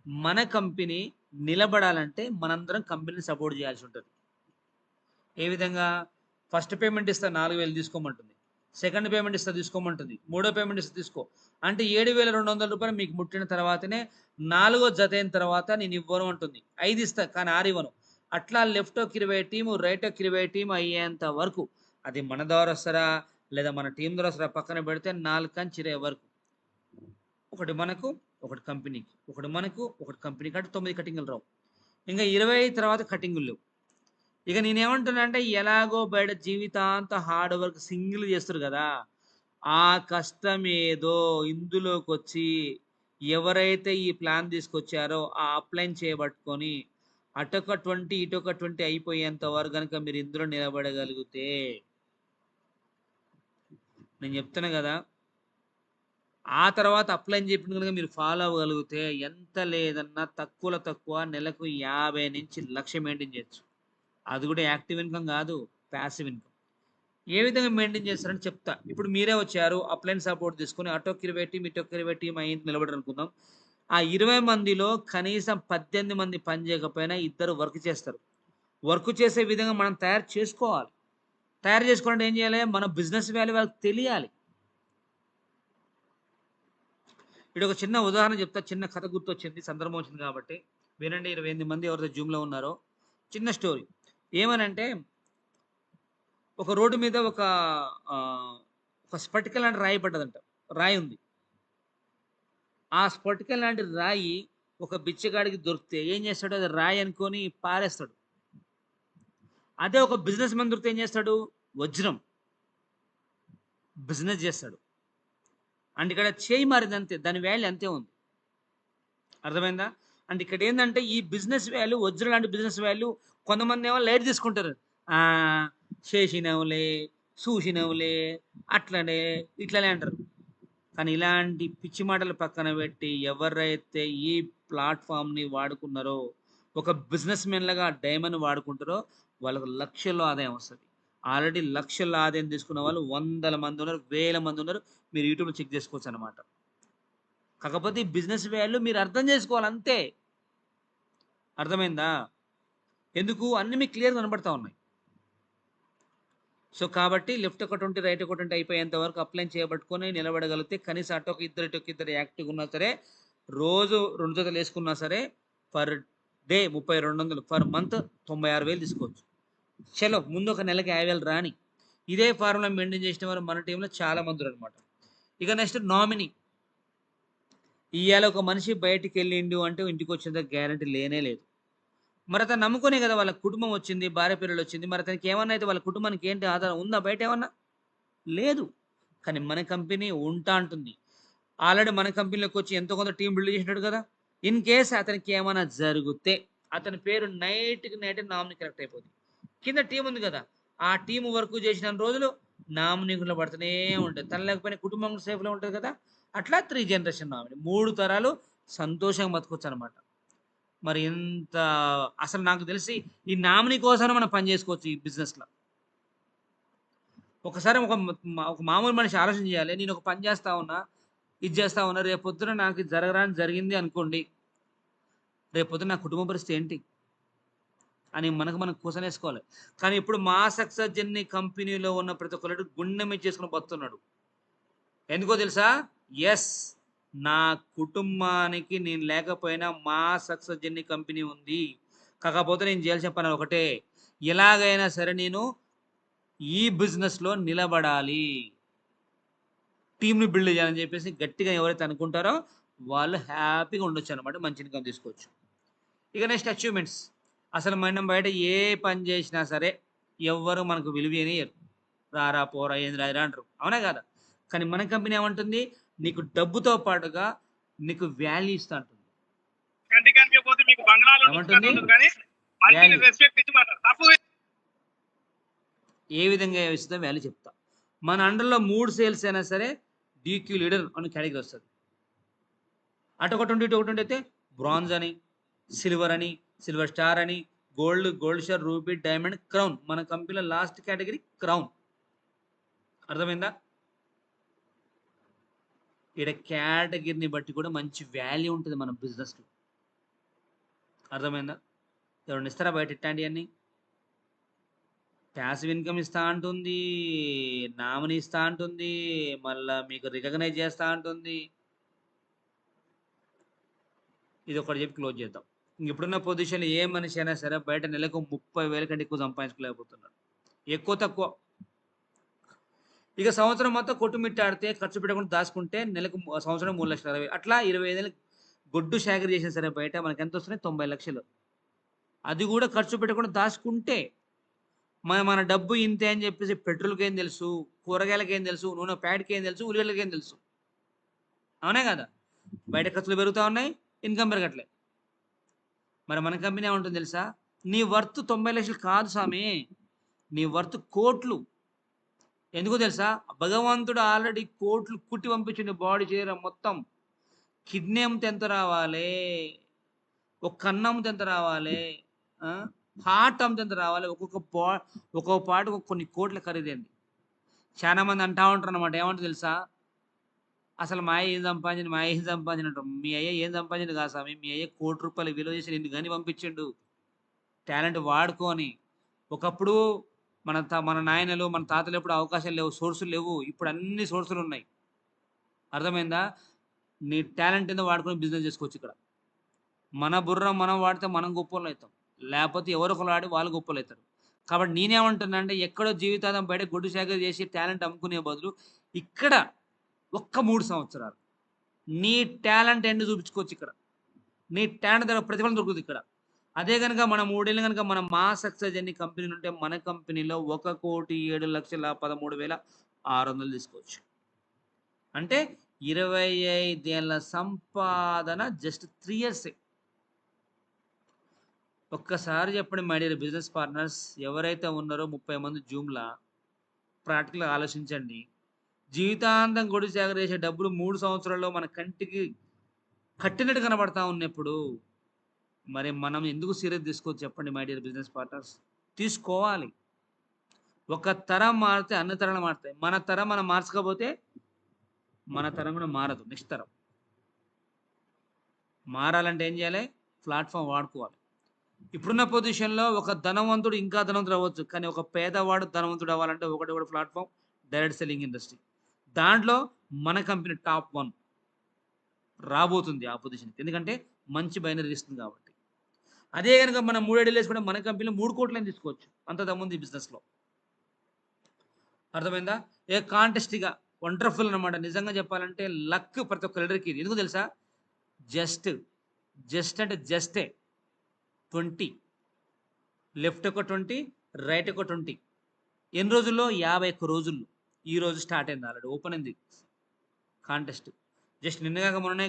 మన కంపెనీ నిలబడాలంటే మనందరం కంపెనీని సపోర్ట్ చేయాల్సి ఉంటుంది. ఏ విధంగా? ఫస్ట్ పేమెంట్ ఇస్తా 4000 తీసుకోమంటుంది. సెకండ్ పేమెంట్ ఇస్తా తీసుకోమంటుంది. మూడో పేమెంట్ ఇస్తా తీసుకో. అంటే రూ. 7,200 మీకు ముట్టిన తర్వాతనే నాలుగో జత అయిన తర్వాత నేను ఇవ్వను అంటుంది. 5 ఇస్తా కానీ 6 ఇవ్వను. అట్లా లెఫ్ట్‌కి 20 టీము, రైట్‌కి 20 టీమ్ అయ్యేంత వరకు అది మన ద్వారా వస్తారా లేదా మన టీం ద్వారా వస్తారా పక్కన పెడితే 4 కంచి 20 వరకు. ఒకటి మనకు, ఒకటి కంపెనీకి. ఒకటి మనకు, ఒకటి కంపెనీకి. అంటే 9 కటింగులు రావు. ఇంకా 20 తర్వాత కటింగులు లేవు. ఇక నేనేమంటున్నానంటే ఎలాగో బయట జీవితాంతం హార్డ్ వర్క్ సింగిల్ చేస్తారు కదా! ఆ కష్టం ఏదో ఇందులోకొచ్చి ఎవరైతే ఈ ప్లాన్ తీసుకొచ్చారో ఆ అప్లైన్ చేయబట్టుకొని అటొక 20 ఇటొక 20 అయిపోయేంత వరకు గనుక మీరు ఇందులో నిలబడగలిగితే నేను చెప్తున్నా కదా! ఆ తర్వాత అప్లైన్ చెప్పింది గనుక మీరు ఫాలో అవ్వగలిగితే ఎంత లేదన్నా తక్కువలో తక్కువ నెలకు 50,000-1,00,000 మెయింటైన్ చేయొచ్చు. అది కూడా యాక్టివ్ ఇన్‌కమ్ కాదు, పాసివ్ ఇన్‌కమ్. ఏ విధంగా మెయింటైన్ చేస్తారని చెప్తా. ఇప్పుడు మీరే వచ్చారు అప్లైన్ సపోర్ట్ తీసుకొని అటొక 20 టీమ్, ఇటొక 20 టీమ్ అయింది నిలబడారనుకుందాం. ఆ 20 మందిలో కనీసం 18 మంది పని చేయకపోయినా ఇద్దరు వర్క్ చేస్తారు. వర్క్ చేసే విధంగా మనం తయారు చేసుకోవాలి. తయారు చేసుకోవాలంటే ఏం చేయాలి? మన బిజినెస్ వాల్యూ వాళ్ళకి తెలియాలి. ఒక చిన్న ఉదాహరణ చెప్తా. చిన్న కథ గుర్తొచ్చింది. సందర్భం వచ్చింది కాబట్టి వినండి. 28 మంది ఎవరైతే జూమ్‌లో ఉన్నారో చిన్న స్టోరీ. ఏమనంటే ఒక రోడ్డు మీద ఒక స్ఫటిక లాంటి రాయి పడ్డదంట. రాయి ఉంది. ఆ స్ఫటిక లాంటి రాయి ఒక బిచ్చగాడికి దొరికితే ఏం చేస్తాడు? అది రాయి అనుకోని పారేస్తాడు. అదే ఒక బిజినెస్ మ్యాన్ దొరికితే ఏం చేస్తాడు? వజ్రం బిజినెస్ చేస్తాడు. అంటే ఇక్కడ చేయి మారింది అంతే. దాని వాల్యూ అంతే ఉంది. అర్థమైందా? అంటే ఇక్కడ ఏందంటే ఈ బిజినెస్ వాల్యూ వజ్రం లాంటి బిజినెస్ వాల్యూ కొంతమందేమో లైట్ తీసుకుంటారు. చేసినవులే, చూసినవులే, అట్లనే ఇట్లనే అంటారు. కానీ ఇలాంటి పిచ్చి మాటలు పక్కన పెట్టి ఎవరైతే ఈ ప్లాట్‌ఫార్మ్‌ని వాడుకున్నారో, ఒక బిజినెస్ మెన్‌లాగా డైమండ్ వాడుకుంటారో వాళ్ళకి లక్షల్లో ఆదాయం వస్తది. ఆల్రెడీ లక్షల్లో ఆదాయం తీసుకున్న వాళ్ళు వందల మంది ఉన్నారు, వేల మంది ఉన్నారు. మీరు యూట్యూబ్‌లో చెక్ చేసుకోవచ్చనమాట. కాకపోతే ఈ బిజినెస్ వాల్యూ మీరు అర్థం చేసుకోవాలి అంతే. అర్థమైందా? ఎందుకు? అన్నీ మీకు క్లియర్‌గా కనపడతా ఉన్నాయి. సో, కాబట్టి లెఫ్ట్ ఒక 20, రైట్ ఒక 20 అయిపోయేంత వరకు అప్లైన్ చేయబట్టుకొని నిలబడగలిగితే కనీసం అటొక ఇద్దరు యాక్టివ్‌గా ఉన్నా సరే, రోజు 2 జతలేసుకున్నా సరే, పర్ డే 3200 పర్ మంత్ 96,000 తీసుకోవచ్చు. చలో ముందు ఒక నెలకి 50,000 రాని. ఇదే ఫార్ములా మెయింటైన్ చేసిన వారు మన టీంలో చాలా మందురనమాట. ఇక నెక్స్ట్ నామినీ. ఇయ్యాల ఒక మనిషి బయటికెళ్ళిండు అంటే ఇంటికొచ్చేంత గ్యారంటీ లేనే లేదు. మరి అతను నమ్ముకునే కదా వాళ్ళ కుటుంబం వచ్చింది, భార్య పిల్లలొచ్చింది. మరి అతనికి ఏమన్నా అయితే వాళ్ళ కుటుంబానికి ఏంటి ఆధారం ఉందా బయటేమన్నా? లేదు. కానీ మన కంపెనీ ఉంటా అంటుంది. ఆల్రెడీ మన కంపెనీలోకొచ్చి ఎంతో కొంత టీమ్ బిల్డ్ చేసినాడు కదా! ఇన్ కేస్ అతనికి ఏమన్నా జరిగితే అతని పేరు నైట్‌కి నైటే నామినీ కరెక్ట్ అయిపోద్ది. కింద టీమ్ ఉంది కదా! ఆ టీమ్ వర్క్ చేసినన్ని రోజులు నామినీలో పడుతూనే ఉంటది. తను లేకపోయినా కుటుంబం సేఫ్‌లో ఉంటది కదా! అట్లా 3 జనరేషన్ నామినీ. 3 తరాలు సంతోషంగా బతకొచ్చనమాట. మరి ఇంత అసలు నాకు తెలిసి ఈ నామినీ కోసమైనా మనం పని చేసుకోవచ్చు ఈ బిజినెస్‌లో. ఒకసారి ఒక మామూలు మనిషి ఆలోచన చేయాలి. నేను ఒక పని చేస్తా ఉన్నా, ఇది చేస్తా ఉన్నా. రేపొద్దున నాకు ఇది జరగరానిది జరిగింది అనుకోండి. రేపొద్దున నా కుటుంబ పరిస్థితి ఏంటి? అని మనకు మనం క్వెషనేసుకోవాలి. కానీ ఇప్పుడు మా సక్సెస్ జర్నీ కంపెనీలో ఉన్న ప్రతి ఒక్కడు గుండె మీద చేసుకొని బతుకుతున్నాడు. ఎందుకో తెలుసా? యెస్. నా కుటుంబానికి నేను లేకపోయినా మా సక్సెస్ జర్నీ కంపెనీ ఉంది. కాకపోతే నేను చేయాల్సిన పని ఒకటే. ఎలాగైనా సరే నేను ఈ బిజినెస్‌లో నిలబడాలి. టీమ్‌ని బిల్డ్ చేయాలని చెప్పేసి గట్టిగా ఎవరైతే అనుకుంటారో వాళ్ళు హ్యాపీగా ఉండొచ్చనమాట. మంచి ఇన్‌కమ్ తీసుకోవచ్చు. ఇక నెక్స్ట్ అచీవ్‌మెంట్స్. అసలు మనం బయట ఏ పని చేసినా సరే ఎవ్వరు మనకు విలువనియ్యరు. రారా, పోరా, ఏందిరా ఇది అంటారు. అవునా కాదా? కానీ మన కంపెనీ ఏమంటుంది? నీకు డబ్బుతో పాటుగా నీకు వాల్యూ ఇస్తా అంటుంది. కంటికి కనిపించకపోతే మీకు బంగ్లాలో ఏమంటుంది? ఉండదు కానీ మనిషిని వాల్యూ. రెస్పెక్ట్ ఇచ్చి మాట్లాడు. తప్పు ఏ విధంగా ఇస్తుందో వాల్యూ చెప్తా. మన అండర్‌లో 3 సేల్స్ అయినా సరే డీక్యూ లీడర్ అనే కేటగిరీ వస్తది. అటొక 20, ఇటొక 20 అయితే బ్రాంజ్ అని, సిల్వర్ అని, సిల్వర్ స్టార్ అని, gold, gold star, ruby, diamond, crown. మన కంపెనీలో లాస్ట్ కేటగిరీ క్రౌన్. అర్థమైందా? ఈడ కేటగిరీని బట్టి కూడా మంచి వాల్యూ ఉంటది మన బిజినెస్‌లో. అర్థమైందా? ఎవరైనా ఇస్తారా బయట ఇట్లాంటివన్నీ? ప్యాసివ్ ఇన్కమ్ ఇస్తా అంటుంది, నామినీ ఇస్తా అంటుంది, మళ్ళా మీకు రికగ్నైజ్ చేస్తా అంటుంది. ఇది ఒకటి చెప్పి క్లోజ్ చేద్దాం. ఇప్పుడున్న పొజిషన్లో ఏ మనిషి అయినా సరే బయట నెలకు 30,000 కంటే ఎక్కువ సంపాదించుకోలేకపోతున్నాడు. ఎక్కువ తక్కువ. ఇక సంవత్సరం మొత్తం కొట్టుమిట్టాడితే ఖర్చు పెట్టకుండా దాచుకుంటే నెలకు సంవత్సరం 3,60,000 అట్లా 25,000 గొడ్డు షాగరి చేసిన సరే బయట మనకి ఎంత వస్తున్నాయి? 90 లక్షలు. అది కూడా ఖర్చు పెట్టకుండా దాచుకుంటే మన డబ్బు ఇంతే అని చెప్పేసి పెట్రోల్కి ఏం తెలుసు, కూరగాయలకి ఏం తెలుసు, నూనె ప్యాడ్కి ఏం తెలుసు, ఉల్లిగడ్డలకి ఏం తెలుసు? అవునే కదా? బయట ఖర్చులు పెరుగుతూ ఉన్నాయి, ఇన్కమ్ పెరగట్లే. మరి మన కంపెనీ ఏమంటుంది తెలుసా? నీ వర్త్ 90 లక్షలు కాదు స్వామి, నీ వర్త్ కోట్లు. ఎందుకో తెలుసా? భగవంతుడు ఆల్రెడీ కోట్లు కుట్టి పంపించింది బాడీ శరీరం మొత్తం. కిడ్నీ అమ్మితే ఎంత రావాలి, ఒక కన్ను అమ్మితే ఎంత రావాలి, హార్ట్ అమ్మితే ఎంత రావాలి, ఒక్కొక్క పాటకు కొన్ని కోట్ల ఖరీదైంది. చాలా మంది అంటా ఉంటారు అనమాట, ఏమంటారు తెలుసా? అసలు మా అయ్య ఏం సంపాదించండి, మా అయ్య ఏం సంపాదించండి. మీ అయ్య ఏం సంపాదించండి కాదు స్వామి, మీ అయ్య ₹1,00,00,000 విలువ చేసి నిన్ను కానీ పంపించిండు టాలెంట్ వాడుకొని. ఒకప్పుడు మన నాయనలు మన తాతలు ఎప్పుడు అవకాశాలు లేవు, సోర్సులు లేవు. ఇప్పుడు అన్ని సోర్సులు ఉన్నాయి. అర్థమైందా? నీ టాలెంట్ ఏదో వాడుకొని బిజినెస్ చేసుకోవచ్చు. ఇక్కడ మన బుర్ర మనం వాడితే మనం గొప్పలు అవుతాం, లేకపోతే ఎవరు ఒకరు ఆడి వాళ్ళు గొప్పలు అవుతారు. కాబట్టి నేనేమంటున్నా అంటే, ఎక్కడో జీవితాంతం బయట గొడ్డు శాఖ చేసి టాలెంట్ అమ్ముకునే బదులు ఇక్కడ ఒక్క 3 సంవత్సరాలు నీ టాలెంట్ ఏంటో చూపించుకోవచ్చు. ఇక్కడ నీ టాలెంట్ దగ్గర ప్రతిఫలం దొరుకుతుంది ఇక్కడ. అదే కనుక మన 3 ఏళ్ళు కనుక మనం మా సక్సెస్ జర్నీ కంపెనీ ఉంటే మన కంపెనీలో 1,07,13,600 తీసుకోవచ్చు. అంటే 25 ఏళ్ళ సంపాదన జస్ట్ 3 ఇయర్సే. ఒక్కసారి చెప్పండి మై డియర్ బిజినెస్ పార్ట్నర్స్, ఎవరైతే ఉన్నారో 30 మంది జూమ్లా, ప్రాక్టికల్గా ఆలోచించండి. జీవితాంతం గొడుగు జాగ్రత్త చేసే డబ్బులు 3 సంవత్సరాల్లో మన కంటికి కట్టినట్టు కనబడతా ఉన్నప్పుడు మరి మనం ఎందుకు సీరియస్ తీసుకోవచ్చు చెప్పండి మై డియర్ బిజినెస్ పార్ట్నర్స్? తీసుకోవాలి. ఒక తరం మారితే అన్ని తరాలు మారుతాయి. మన తరం మనం మార్చకపోతే మన తరం కూడా మారదు. నెక్స్ట్ తరం మారాలంటే ఏం చేయాలి? ప్లాట్ఫామ్ వాడుకోవాలి. ఇప్పుడున్న పొజిషన్లో ఒక ధనవంతుడు ఇంకా ధనవంతుడు అవ్వచ్చు, కానీ ఒక పేదవాడు ధనవంతుడు అవ్వాలంటే ఒకటి ప్లాట్ఫామ్, డైరెక్ట్ సెల్లింగ్ ఇండస్ట్రీ. దాంట్లో మన కంపెనీ టాప్ 1 రాబోతుంది ఆ పొజిషన్కి, ఎందుకంటే మంచి బైనరీ ఇస్తుంది కాబట్టి. అదే కనుక మనం 3 ఏళ్ళు వేసుకుంటే మన కంపెనీలో 3 కోట్లని తీసుకోవచ్చు. అంత దమ్ముంది ఈ బిజినెస్లో. అర్థమైందా? ఏ కాంటెస్ట్గా వండర్ఫుల్ అనమాట. నిజంగా చెప్పాలంటే లక్ ప్రతి ఒక్క లీడర్కి. ఇది ఎందుకు తెలుసా? జస్ట్ అంటే జస్టే 20, లెఫ్ట్ ఒక 20, రైట్ ఒక 20. ఎన్ని రోజుల్లో? 51 రోజుల్లో. ఈ రోజు స్టార్ట్ అయింది, ఆల్రెడీ ఓపెన్ అయింది కాంటెస్ట్. జస్ట్ నిన్నగాక మొన్ననే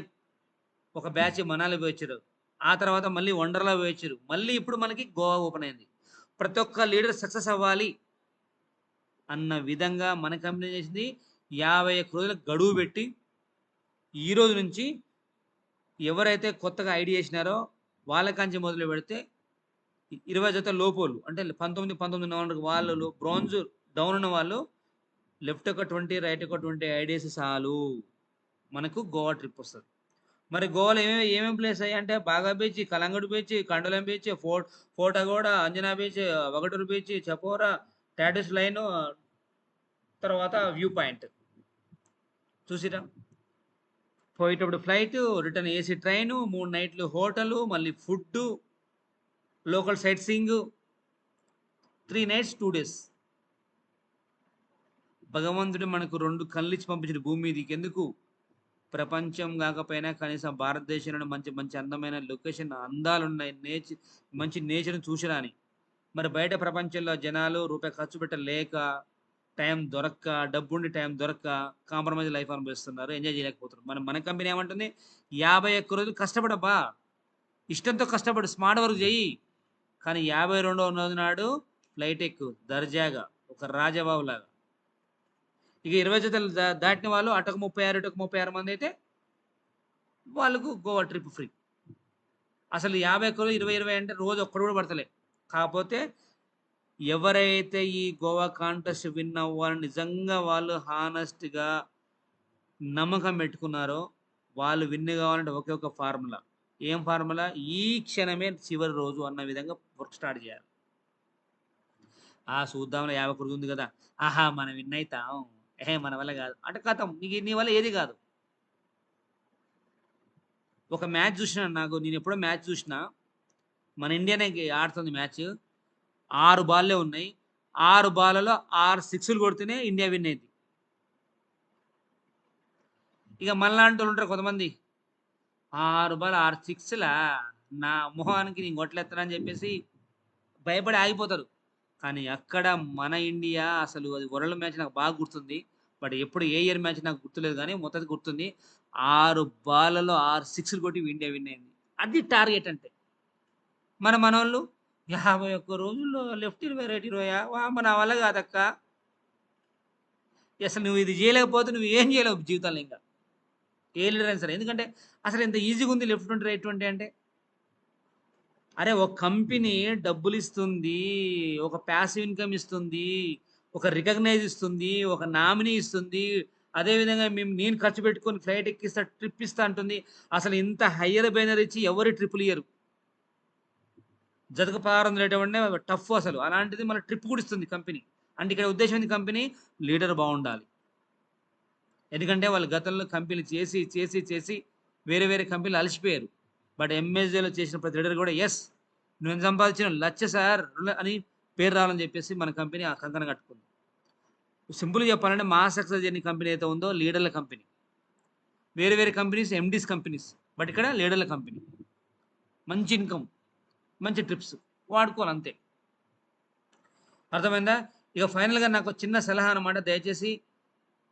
ఒక బ్యాచ్ మనాలి పోయొచ్చారు, ఆ తర్వాత మళ్ళీ వండర్లా పోయొచ్చారు, మళ్ళీ ఇప్పుడు మనకి గోవా ఓపెన్ అయింది. ప్రతి ఒక్క లీడర్ సక్సెస్ అవ్వాలి అన్న విధంగా మన కంపెనీ చేసింది. 51 రోజుల గడువు పెట్టి ఈ రోజు నుంచి ఎవరైతే కొత్తగా ఐడియా చేసినారో వాళ్ళకంచి మొదలు పెడితే 20 జత లోపోలు అంటే 19 నవంబర్కి వాళ్ళు బ్రాంజ్ డౌన్ ఉన్న వాళ్ళు లెఫ్ట్ ఒక 20, రైట్ ఒక 20 ఐడియాస్ చాలు మనకు గోవా ట్రిప్ వస్తుంది. మరి గోవాలో ఏమేమి ప్లేస్ అయ్యి అంటే బాగా beach, Calangute beach, Candolim beach, Fort Aguada, Anjuna beach, Vagator beach, Chapora, Titos lane, తర్వాత వ్యూ పాయింట్. చూసిరా? పోయేటప్పుడు ఫ్లైట్, రిటర్న్ ఏసీ ట్రైను, 3 నైట్లు హోటలు, మళ్ళీ food, local sight seeing, 3 nights 2 days. భగవంతుడు మనకు 2 కళ్ళు ఇచ్చి పంపించిన భూమి మీదకి. ఎందుకు? ప్రపంచం కాకపోయినా కనీసం భారతదేశంలో మంచి మంచి అందమైన లొకేషన్, అందాలు ఉన్నాయి, మంచి నేచర్ని చూసిరాని. మరి బయట ప్రపంచంలో జనాలు రూపాయి ఖర్చు పెట్టలేక, టైం దొరక్క, డబ్బుండి టైం దొరక్క కాంప్రమైజ్ లైఫ్ అనుభవిస్తున్నారు, ఎంజాయ్ చేయలేకపోతున్నారు. మన కంపెనీ ఏమంటుంది? 51 రోజులు కష్టపడబ్బా, ఇష్టంతో కష్టపడు, స్మార్ట్ వర్క్ చెయ్యి. కానీ 52వ రోజు నాడు ఫ్లైట్ ఎక్కువ దర్జాగా ఒక రాజబాబు లాగా. ఇక 20 జతలు దాటిన వాళ్ళు అటకు 36, ఇటకు 36 మంది అయితే వాళ్ళకు గోవా ట్రిప్ ఫ్రీ. అసలు 51 రోజులు 20 అంటే రోజు ఒక్కడు కూడా పడతలే. కాకపోతే ఎవరైతే ఈ గోవా కాంటెస్ట్ విన్ అవ్వాలని నిజంగా వాళ్ళు హానెస్ట్గా నమ్మకం పెట్టుకున్నారో వాళ్ళు విన్ కావాలంటే ఒకే ఒక ఫార్ములా, ఏం ఫార్ములా? ఈ క్షణమే చివరి రోజు అన్న విధంగా వర్క్ స్టార్ట్ చేయాలి. చూద్దాంలే 50 కోట్లు ఉంది కదా! ఆహా! మనం విన్ అయితాం. మన వల్ల కాదు. అంటే ఖతం. నీ వల్ల ఏది కాదు. ఒక మ్యాచ్ చూసినా నేనెప్పుడో మ్యాచ్ చూసినా. మన ఇండియానే ఆడుతుంది మ్యాచ్. 6 బాల్లే ఉన్నాయి. 6 బాల్లలో 6 సిక్స్‌లు కొడితేనే ఇండియా విన్ అయింది. ఇక మనలాంటోళ్ళు ఉంటారు కొంతమంది. 6 బాల్ 6 సిక్స్‌లా నా మొహానికి నేను కొట్టలేస్తానని చెప్పేసి భయపడి ఆగిపోతారు. కానీ అక్కడ మన ఇండియా అసలు అది వరల్డ్ మ్యాచ్ నాకు బాగా గుర్తుంది. బట్ ఎప్పుడు ఏ ఇయర్ మ్యాచ్ నాకు గుర్తులేదు గానీ మొత్తానికి గుర్తుంది. 6 బాల్లలో 6 సిక్స్‌లు కొట్టి ఇండియా విన్ అయింది. అది టార్గెట్ అంటే. మనోళ్ళు 51 రోజుల్లో లెఫ్ట్ 20 రైట్ 20 వామ్మో! నా వల్ల కాదక్కా. అసలు నువ్వు ఇది చేయలేకపోతే నువ్వు ఏం చేయలేవు జీవితంలో ఇంక. ఏ లీడర్ అయినా సరే. ఎందుకంటే అసలు ఎంత ఈజీగా ఉంది లెఫ్ట్ 20 రైట్ 20 అంటే. అరే! ఒక కంపెనీ డబ్బులిస్తుంది. ఒక పాసివ్ ఇన్‌కమ్ ఇస్తుంది. ఒక రికగ్నైజ్ ఇస్తుంది. ఒక నామినీ ఇస్తుంది. అదే విధంగా నేను ఖర్చు పెట్టుకొని ఫ్లైట్ ఎక్కిస్తా, ట్రిప్ ఇస్తా అంటుంది. అసలు ఇంత హైయర్ బేనర్ ఇచ్చి ఎవరు ట్రిప్‌లు ఇయ్యరు. జతకు 1600 ఇవ్వడమే టఫ్ అసలు. అలాంటిది మన ట్రిప్ కూడా ఇస్తుంది కంపెనీ. అంటే ఇక్కడ ఉద్దేశ్యం ఏంది కంపెనీ? లీడర్ బావుండాలి. ఎందుకంటే వాళ్ళు గతంలో కంపెనీలు చేసి వేరే వేరే కంపెనీలు అలసిపోయారు. బట్ ఎంఎస్‌జేలో చేసిన ప్రతి లీడర్ కూడా నువ్వెంత సంపాదించినావు? 1,00,000 సార్ అని పేరు రావాలని చెప్పేసి మన కంపెనీ ఆ కంకణం కట్టుకుంది. సింపుల్‌గా చెప్పాలంటే మా సక్సెస్ జర్నీ కంపెనీ ఏదైతే ఉందో లీడర్ల కంపెనీ. వేరే వేరే కంపెనీస్ ఎండీస్ కంపెనీస్. బట్ ఇక్కడ లీడర్ల కంపెనీ. మంచి ఇన్‌కమ్, మంచి ట్రిప్స్ వాడుకోవాలి అంతే. అర్థమైందా? ఇక ఫైనల్‌గా నాకు చిన్న సలహా అనమాట. దయచేసి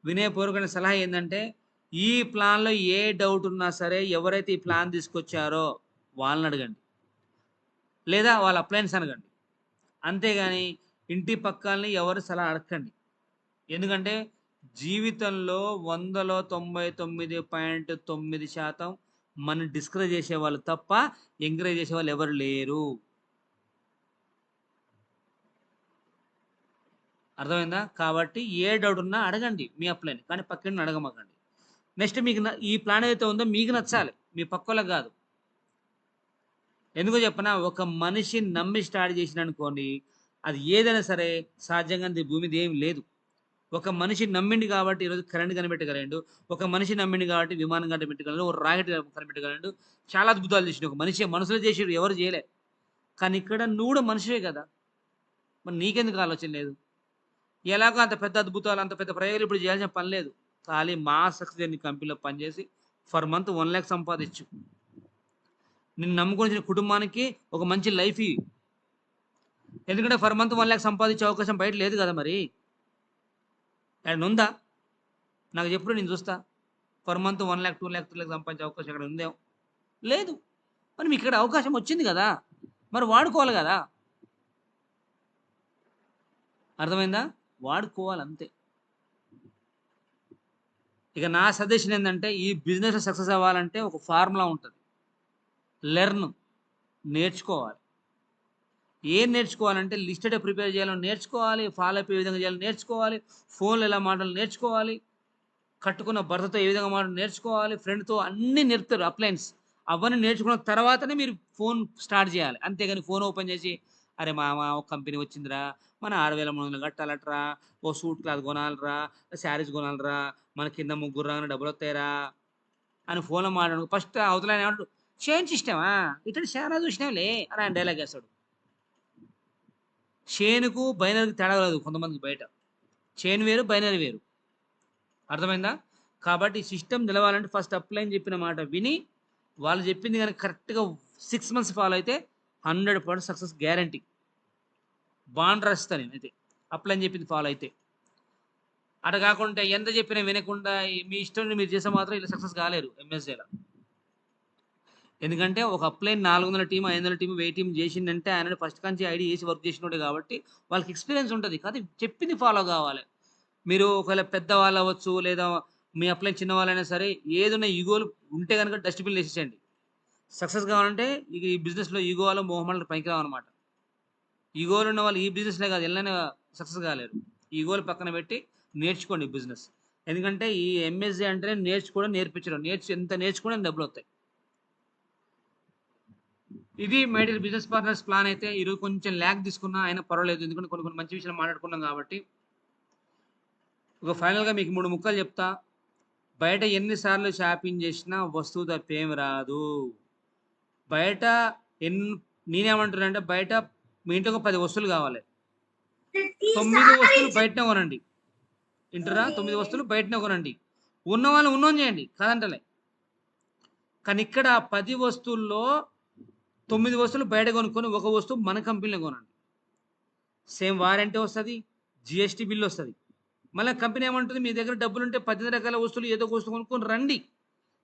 వినయపూర్వకమైన సలహా ఏందంటే, ఈ ప్లాన్‌లో ఏ డౌట్ ఉన్నా సరే ఎవరైతే ఈ ప్లాన్ తీసుకొచ్చారో వాళ్ళని అడగండి. లేదా వాళ్ళ అప్లయన్స్ అడగండి. అంతేగాని ఇంటి పక్కల్ని ఎవరు సలహా అడగకండి. ఎందుకంటే జీవితంలో 100లో 99.9% మనల్ని డిస్కరేజ్ చేసేవాళ్ళు తప్ప ఎంకరేజ్ చేసేవాళ్ళు ఎవరు లేరు. అర్థమైందా? కాబట్టి ఏ డౌట్ ఉన్నా అడగండి మీ అప్లైని. కానీ పక్కోడిని అడగమాకండి. నెక్స్ట్ మీకు ఈ ప్లాన్ ఏదైతే ఉందో మీకు నచ్చాలి. మీ పక్కోళ్ళకి కాదు. ఎందుకో చెప్పనా? ఒక మనిషి నమ్మి స్టార్ట్ చేసిననుకోండి, అది ఏదైనా సరే సాధ్యం కానిది భూమి మీద ఏమి లేదు. ఒక మనిషి నమ్మిండు కాబట్టి ఈరోజు కరెంట్ కనిపెట్టగలిగిండు. ఒక మనిషి నమ్మిండు కాబట్టి విమానం కనిపెట్టగలడు. ఒక రాకెట్ కనిపెట్టగలడు. చాలా అద్భుతాలు చేసిండు. ఒక మనిషి మనసులో చేసిండు. ఎవరు చేయలే. కానీ ఇక్కడ నువ్వు కూడా మనిషివే కదా! మరి నీకెందుకు ఆలోచన లేదు? ఎలాగో అంత పెద్ద అద్భుతాలు, అంత పెద్ద ప్రయోగాలు ఇప్పుడు చేయాల్సిన పని లేదు. ఖాళీ మా సక్సెస్ జర్నీ కంపెనీలో పనిచేసి ఫర్ మంత్ 1,00,000 సంపాదించు. నిన్ను నమ్ముకొచ్చిన కుటుంబానికి ఒక మంచి లైఫ్ ఇయ్యి. ఎందుకంటే ఫర్ మంత్ 1,00,000 సంపాదించే అవకాశం బయట లేదు కదా మరి. ఏడన్నా ఉందా? నాకు చెప్పుడు నేను చూస్తా. పర్ మంత్ 1,00,000, 2,00,000, 3,00,000 సంపాదించే అవకాశం ఎక్కడ ఉందేమో? లేదు. మరి మీకు ఇక్కడ అవకాశం వచ్చింది కదా! మరి వాడుకోవాలి కదా! అర్థమైందా? వాడుకోవాలి అంతే. ఇక నా సజెషన్ ఏందంటే ఈ బిజినెస్‌లో సక్సెస్ అవ్వాలంటే ఒక ఫార్ములా ఉంటది. లెర్న్ నేర్చుకోవాలి. ఏం నేర్చుకోవాలంటే లిస్ట్ ఎట్లా ప్రిపేర్ చేయాలో నేర్చుకోవాలి. ఫాలో అప్ ఏ విధంగా చేయాలో నేర్చుకోవాలి. ఫోన్‌లో ఎలా మాట్లాడాలో నేర్చుకోవాలి. కట్టుకున్న భర్తతో ఏ విధంగా మాట్లాడాలో నేర్చుకోవాలి. ఫ్రెండ్‌తో అన్నీ నేర్పుతారు అప్లయన్స్. అవన్నీ నేర్చుకున్న తర్వాతనే మీరు ఫోన్ స్టార్ట్ చేయాలి. అంతేగాని ఫోన్ ఓపెన్ చేసి, "అరే మామ ఒక కంపెనీ వచ్చిందిరా. మన 6,300 కట్టాలట్రా. ఓ సూట్ క్లాత్ కొనాలిరా. శారీస్ కొనాలిరా. మన కింద ముగ్గురు రాగానే డబ్బులొత్తాయిరా" అని ఫోన్‌లో మాట్లాడు. ఫస్ట్ అవతలాయన ఏమంటాడు, "చైన్ సిస్టమా? ఇతడు చాలా చూసినాంలే" అని ఆయన డైలాగ్ ఏస్తాడు. చైన్‌కు, బైనరీకి తేడా లేదు కొంతమందికి బయట. చైన్ వేరు, బైనరీ వేరు. అర్థమైందా? కాబట్టి సిస్టమ్ నిలవాలంటే ఫస్ట్ అప్లైన్ చెప్పిన మాట విని, వాళ్ళు చెప్పింది గనక కరెక్ట్‌గా 6 మంత్స్ ఫాలో అయితే 100% సక్సెస్ గ్యారంటీ. బాండ్ రాస్తా నేనైతే. అప్లైన్ చెప్పింది ఫాలో అయితే. అటు కాకుంటే ఎంత చెప్పినా వినకుండా మీ ఇష్టం మీరు చేస్తే మాత్రం ఇలా సక్సెస్ కాలేరు ఎంఎస్‌ఏలో. ఎందుకంటే ఒక అప్లైన్ 400 టీమ్, 500 టీమ్, 1000 టీమ్ చేసిండంటే ఆయన ఫస్ట్ కాంచి ఐడీ చేసి వర్క్ చేసినోడే కాబట్టి వాళ్ళకి ఎక్స్‌పీరియన్స్ ఉంటది. కాకపోతే చెప్పింది ఫాలో కావాలి. మీరు ఒకవేళ పెద్దవాళ్ళు అవ్వచ్చు, లేదా మీ అప్లైన్ చిన్నవాళ్ళైనా సరే ఏదున్నా ఈగోలు ఉంటే గనుక డస్ట్‌బిన్‌లో ఏసేసేయండి. సక్సెస్ కావాలంటే ఇక ఈ బిజినెస్‌లో ఈగోలు, మొహమాటాలు పనికిరావన్నమాట. ఈగోలు ఉన్న వాళ్ళు ఈ బిజినెస్‌లే కాదు ఎల్లైనా సక్సెస్ కాలేరు. ఈగోలు పక్కన పెట్టి నేర్చుకోండి బిజినెస్. ఎందుకంటే ఈ ఎంఎస్‌జీ అంటేనే నేర్చుకోవడం, నేర్పించడం. ఎంత నేర్చుకున్నా డబ్బులొత్తాయి. ఇది my dear business partners plan అయితే. ఈరోజు కొంచెం ల్యాగ్ తీసుకున్నా అయినా పర్వాలేదు, ఎందుకంటే కొన్ని కొన్ని మంచి విషయాలు మాట్లాడుకున్నాం కాబట్టి. ఇక ఫైనల్గా మీకు 3 ముక్కలు చెప్తా. బయట ఎన్నిసార్లు షాపింగ్ చేసినా వస్తువు తప్పేం రాదు. బయట నేనేమంటున్నానంటే, బయట మీ ఇంట్లో ఒక 10 వస్తువులు కావాలి, 9 వస్తువులు బయటనే కొనండి. ఇంటరా? 9 వస్తువులు బయటనే కొనండి. ఉన్న వాళ్ళు ఉన్నోని చేయండి, కాదంటలే. కానీ ఇక్కడ 10 వస్తువుల్లో 9 వస్తువులు బయట కొనుక్కొని ఒక వస్తువు మన కంపెనీలో కొనండి. సేమ్ వారంటీ వస్తుంది, జిఎస్టీ బిల్ వస్తుంది. మళ్ళీ కంపెనీ ఏమంటుంది, మీ దగ్గర డబ్బులుంటే 18 రకాల వస్తువులు ఏదో ఒక వస్తువు కొనుక్కొని రండి.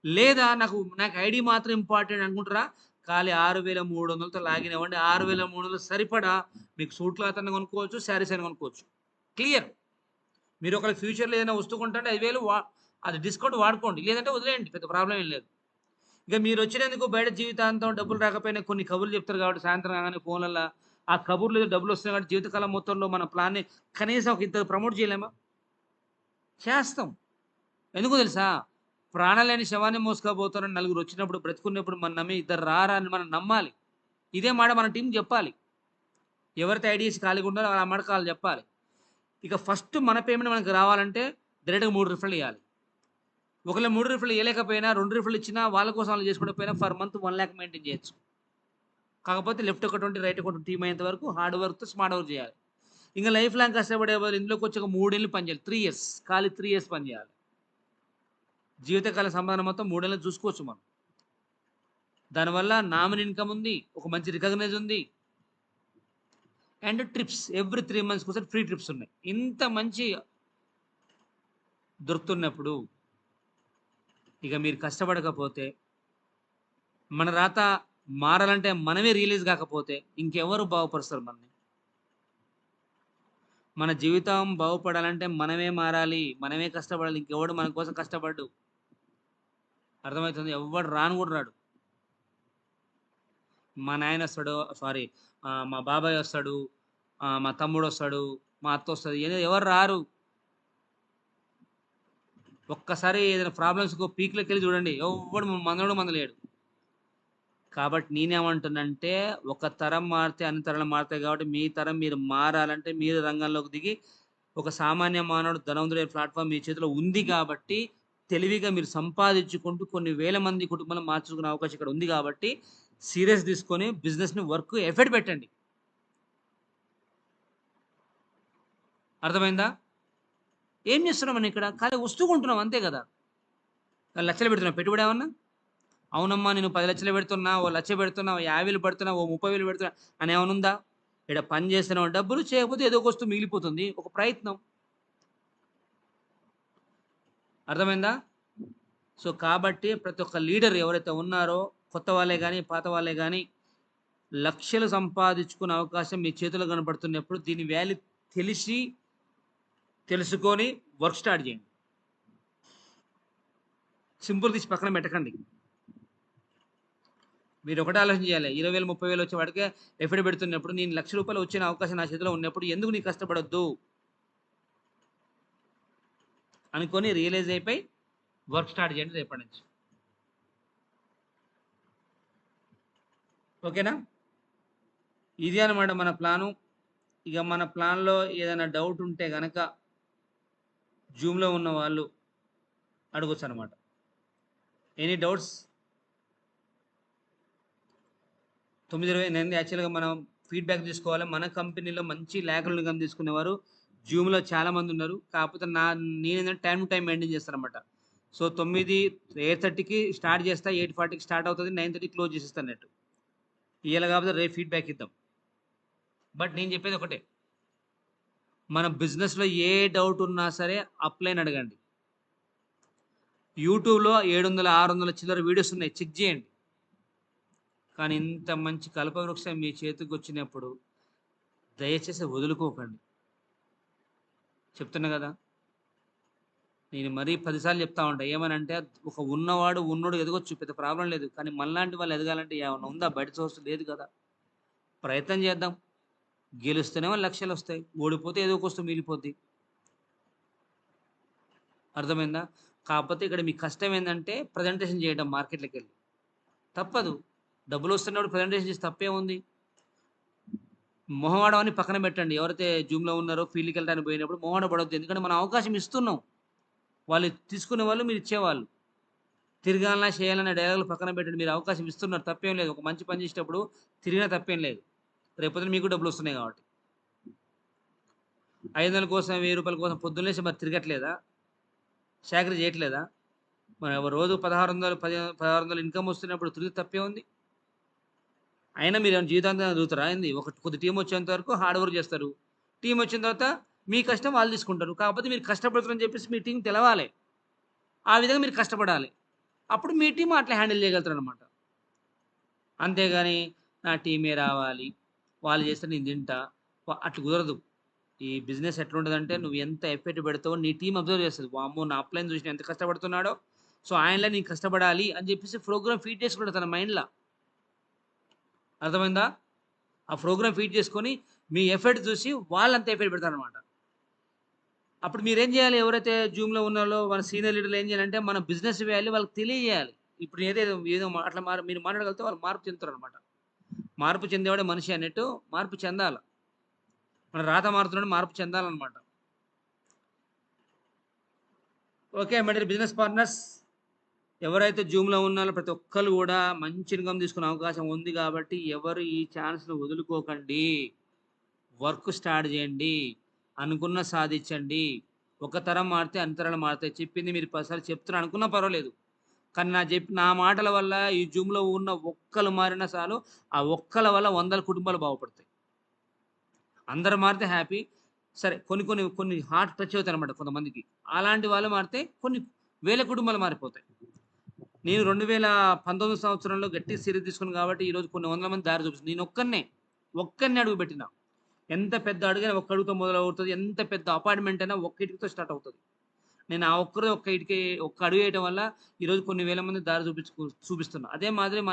లేదా నాకు ఐడి మాత్రం ఇంపార్టెంట్ అనుకుంటారా, ఖాళీ 6,300తో లాగిన్ అవ్వండి. 6,300 సరిపడా మీకు సూట్ క్లాత్ అన్న కొనుక్కోవచ్చు, శారీస్ అయినా కొనుక్కోవచ్చు. క్లియర్. మీరు ఒకవేళ ఫ్యూచర్లో ఏదైనా వస్తువు కొంటే 5,000 అది డిస్కౌంట్ వాడుకోండి, లేదంటే వదిలేయండి, పెద్ద ప్రాబ్లం ఏం లేదు. ఇక మీరు వచ్చినందుకు బయట జీవితాంతం డబ్బులు రాకపోయినా కొన్ని కబుర్లు చెప్తారు కాబట్టి సాయంత్రం కాగానే ఫోన్లలో ఆ కబుర్లు ఏదో డబ్బులు వస్తున్నాయి కాబట్టి జీవితకాలం మొత్తంలో మన ప్లాన్ని కనీసం ఒక ఇద్దరు ప్రమోట్ చేయలేమా? చేస్తాం. ఎందుకు తెలుసా? ప్రాణలేని శవాన్ని మోసుకపోతారని నలుగురు వచ్చినప్పుడు, బ్రతుకున్నప్పుడు మనం నమ్మి ఇద్దరు రారా అని మనం నమ్మాలి. ఇదే మాట మన టీం చెప్పాలి. ఎవరైతే ఐడియాస్ ఖాళీగా ఉన్నారో ఆ మాట కాళ్ళు చెప్పాలి. ఇక ఫస్ట్ మన పేమెంట్ మనకు రావాలంటే డైరెక్ట్గా 3 రిఫండ్లు ఇవ్వాలి. ఒకవేళ 3 రిఫండ్లు ఇవ్వలేకపోయినా 2 రిఫండ్లు ఇచ్చినా వాళ్ళ కోసం వాళ్ళు చేసుకుంటే పోయినా ఫర్ మంత్ 1 lakh మెయింటైన్ చేయొచ్చు. కాకపోతే లెఫ్ట్ ఒక 20 రైట్ ఒక టీమ్ అయ్యేంత వరకు హార్డ్ వర్క్తో స్మార్ట్ వర్క్ చేయాలి. ఇంకా లైఫ్ లాంగ్ కష్టపడే వాళ్ళు ఇందులోకి వచ్చి ఒక 3 ఏళ్ళు పని చేయాలి. 3 years, ఖాళీ 3 years పని చేయాలి. జీవితకాల సంపాదన మొత్తం 3 ఏళ్ళు చూసుకోవచ్చు మనం. దానివల్ల నామినీ ఇన్కమ్ ఉంది, ఒక మంచి రికగ్నైజ్ ఉంది, అండ్ ట్రిప్స్ ఎవ్రీ 3 months కోసం ఫ్రీ ట్రిప్స్ ఉన్నాయి. ఇంత మంచి దొరుకుతున్నప్పుడు ఇక మీరు కష్టపడకపోతే, మన రాత మారాలంటే మనమే రియలైజ్ కాకపోతే ఇంకెవరు బాగుపరుస్తారు మనని? మన జీవితం బాగుపడాలంటే మనమే మారాలి, మనమే కష్టపడాలి. ఇంకెవడు మన కోసం కష్టపడ్డు. అర్థమవుతుంది? ఎవడు రాను కూడా రాడు. మా నాయన వస్తాడు, సారీ మా బాబాయ్ వస్తాడు, మా తమ్ముడు వస్తాడు, మా అత్త వస్తుంది, ఎవరు రారు. ఒక్కసారి ఏదైనా ప్రాబ్లమ్స్ పీక్లోకి వెళ్ళి చూడండి, ఎవడు మందడు మందలేడు. కాబట్టి నేనేమంటున్నంటే, ఒక తరం మారితే అన్ని తరాలు మారుతాయి. కాబట్టి మీ తరం మీరు మారాలంటే మీరు రంగంలోకి దిగి ఒక సామాన్య మానవుడు ధనవంతుడే ప్లాట్ఫామ్ మీ చేతిలో ఉంది కాబట్టి తెలివిగా మీరు సంపాదించుకుంటూ కొన్ని వేల మంది కుటుంబాలను మార్చుకునే అవకాశం ఇక్కడ ఉంది. కాబట్టి సీరియస్ తీసుకొని బిజినెస్ని వర్క్ ఎఫర్ట్ పెట్టండి. అర్థమైందా? ఏం చేస్తున్నాం మనం ఇక్కడ? ఖాళీ వస్తూ కొంటున్నాం అంతే కదా. లక్షలు పెడుతున్నాం పెట్టుబడి ఏమన్నా? అవునమ్మా నేను 10 లక్షలు పెడుతున్నా, ఓ 1,00,000 పెడుతున్నా, ఓ 50,000 పెడుతున్నా, ఓ 30,000 పెడుతున్నా అని ఏమైనా ఉందా? ఇక్కడ పని చేస్తున్నాం, డబ్బులు చేయకపోతే ఏదో ఒక వస్తువు మిగిలిపోతుంది, ఒక ప్రయత్నం. అర్థమైందా? సో కాబట్టి ప్రతి ఒక్క లీడర్ ఎవరైతే ఉన్నారో, కొత్త వాళ్ళే కానీ పాత వాళ్ళే కానీ, లక్షలు సంపాదించుకునే అవకాశం మీ చేతిలో కనపడుతున్నప్పుడు దీని వాల్యూ తెలుసుకొని వర్క్ స్టార్ట్ చేయండి. సింపుల్ తీసి పక్కన పెట్టకండి. మీరు ఒకటే ఆలోచన చేయాలి, 20,000 30,000 వచ్చే వాడికే ఎఫర్ట్ పెడుతున్నప్పుడు నేను ₹1,00,000 వచ్చిన అవకాశం నా చేతిలో ఉన్నప్పుడు ఎందుకు నీకు కష్టపడొద్దు అనుకొని రియలైజ్ అయిపోయి వర్క్ స్టార్ట్ చేయండి రేపటి నుంచి. ఓకేనా? ఇది అనమాట మన ప్లాను. ఇక మన ప్లాన్లో ఏదైనా డౌట్ ఉంటే కనుక జూమ్లో ఉన్న వాళ్ళు అడగొచ్చు అనమాట. Any doubts? 9:29 యాక్చువల్గా మనం ఫీడ్బ్యాక్ తీసుకోవాలి. మన కంపెనీలో మంచి లాకులు ఇన్కమ్ తీసుకునేవారు జూమ్లో చాలామంది ఉన్నారు. కాకపోతే నేనేంటంటే టైం టు టైం మెయింటైన్ చేస్తాను అనమాట. సో 8:30కి స్టార్ట్ చేస్తా, 8:40కి స్టార్ట్ అవుతుంది, 9:30 క్లోజ్ చేసేస్తాను నెట్. ఇవాళ కాకపోతే రేపు ఫీడ్బ్యాక్ ఇద్దాం. బట్ నేను చెప్పేది ఒకటే, మన బిజినెస్లో ఏ డౌట్ ఉన్నా సరే అప్లైన్ అడగండి. యూట్యూబ్లో 700 600 చిల్లర వీడియోస్ ఉన్నాయి, చెక్ చేయండి. కానీ ఇంత మంచి కల్పవృక్షం మీ చేతికి వచ్చినప్పుడు దయచేసి వదులుకోకండి. చెప్తున్నా కదా, నేను మరీ 10 సార్లు చెప్తా ఉంటా. ఏమనంటే, ఒక ఉన్నోడు ఎదగొచ్చు, పెద్ద ప్రాబ్లం లేదు. కానీ మనలాంటి వాళ్ళు ఎదగాలంటే ఏమన్నా ఉందా? బయట సోర్స్ లేదు కదా. ప్రయత్నం చేద్దాం. గెలుస్తేనేమో లక్షలు వస్తాయి, ఓడిపోతే ఏదో ఒక వస్తువు మిగిలిపోద్ది. అర్థమైందా? కాకపోతే ఇక్కడ మీ కష్టం ఏంటంటే ప్రజెంటేషన్ చేయడం మార్కెట్లోకి వెళ్ళి. తప్పదు, డబ్బులు వస్తున్నప్పుడు ప్రజెంటేషన్ చేసి తప్పే ఉంది. మొహమాటం అని పక్కన పెట్టండి. ఎవరైతే జూమ్‌లో ఉన్నారో ఫీల్డ్‌కి వెళ్ళడానికి పోయినప్పుడు మొహమాట పడొద్దు. ఎందుకంటే మనం అవకాశం ఇస్తున్నాం. వాళ్ళు తీసుకునే వాళ్ళు, మీరు ఇచ్చేవాళ్ళు. తిరగాలనా, చేయాలన్న డైలాగులు పక్కన పెట్టండి. మీరు అవకాశం ఇస్తున్నారు. తప్పేం లేదు. ఒక మంచి పని చేసేటప్పుడు తిరిగినా తప్పేం లేదు. రేపొద్దున మీకు డబ్బులు వస్తున్నాయి కాబట్టి. 500 కోసం, రూ. 1000 కోసం పొద్దున్న లేసి మరి తిరగట్లేదా? చాకరీ చేయట్లేదా? మరి రోజు 1600, 1600 ఇన్‌కమ్ వస్తున్నప్పుడు తిరిగితే తప్పే ఉంది? అయినా మీరేమైనా జీవితాంతం చదువుతారా ఏంది? కొద్ది టీమ్ వచ్చేంత వరకు హార్డ్ వర్క్ చేస్తారు. టీమ్ వచ్చిన తర్వాత మీ కష్టం వాళ్ళు తీసుకుంటారు. కాకపోతే మీరు కష్టపడుతున్నారని చెప్పేసి మీ టీమ్ తెలవాలి. ఆ విధంగా మీరు కష్టపడాలి. అప్పుడు మీ టీమ్ అట్లా హ్యాండిల్ చేయగలుగుతారనమాట. అంతేగాని నా టీమే రావాలి, వాళ్ళు చేస్తే నేను తింటా, అట్లా కుదరదు. ఈ బిజినెస్ ఎట్లుంటదంటే నువ్వు ఎంత ఎఫర్ట్ పెడతావో నీ టీమ్ అబ్జర్వ్ చేస్తది. వామ్మో! నా అప్‌లైన్ చూసి ఎంత కష్టపడుతున్నాడో, సో ఆయనలా నేను కష్టపడాలి అని చెప్పేసి ప్రోగ్రామ్ ఫీడ్ చేసుకుంటది తన మైండ్‌ల. అర్థమైందా? ఆ ప్రోగ్రామ్ ఫీడ్ చేసుకొని మీ ఎఫర్ట్ చూసి వాళ్ళంత ఎఫర్ట్ పెడతారనమాట. అప్పుడు మీరేం చేయాలి? ఎవరైతే జూమ్‌లో ఉన్నారో మన సీనియర్ లీడర్లు ఏం చేయాలంటే మన బిజినెస్ వాల్యూ వాళ్ళకి తెలియజేయాలి. ఇప్పుడు ఏదో అట్లా మీరు మాట్లాడగలిగితే వాళ్ళు మార్పు చెందుతారనమాట. మార్పు చెందేవాడే మనిషి అన్నట్టు మార్పు చెందాల. మన రాత మారుతున్నాడు మార్పు చెందాలనమాట. Okay my dear business partners, ఎవరైతే జూమ్‌లో ఉన్నారో ప్రతి ఒక్కళ్ళు కూడా మంచి ఇన్‌కమ్ తీసుకునే అవకాశం ఉంది కాబట్టి ఎవరు ఈ ఛాన్స్‌ని వదులుకోకండి. వర్క్ స్టార్ట్ చేయండి. అనుకున్నది సాధించండి. ఒక తరం మారితే అన్ని తరాలు మారుతాయి. చెప్పింది మీరు 10 సార్లు చెప్తున్నా అనుకున్నా పర్వాలేదు. కానీ నా మాటల వల్ల ఈ జూమ్‌లో ఉన్న ఒక్కళ్ళు మారినా చాలు. ఆ ఒక్కళ్ళ వల్ల వందల కుటుంబాలు బాగుపడతాయి. అందరూ మారితే హ్యాపీ. సరే కొన్ని హార్ట్ టచ్ అవుతాయన్నమాట కొంతమందికి. అలాంటి వాళ్ళు మారితే కొన్ని వేల కుటుంబాలు మారిపోతాయి. నేను 2019 సంవత్సరంలో గట్టి సీరియస్ తీసుకున్నాను కాబట్టి ఈరోజు కొన్ని వందల మంది దారి చూపిస్తుంది. నేను ఒక్కడినే అడుగుపెట్టినా. ఎంత పెద్ద అడుగైనా ఒక్క అడుగుతో మొదలవుతది. ఎంత పెద్ద అపార్ట్‌మెంట్ అయినా ఒక్క ఇటుకతో స్టార్ట్ అవుతది. నేను ఆ ఒక్క అడుగు వేయటం వల్ల ఈరోజు కొన్ని వేల మంది దారి చూపిస్తున్నా. అదే మాదిరి మన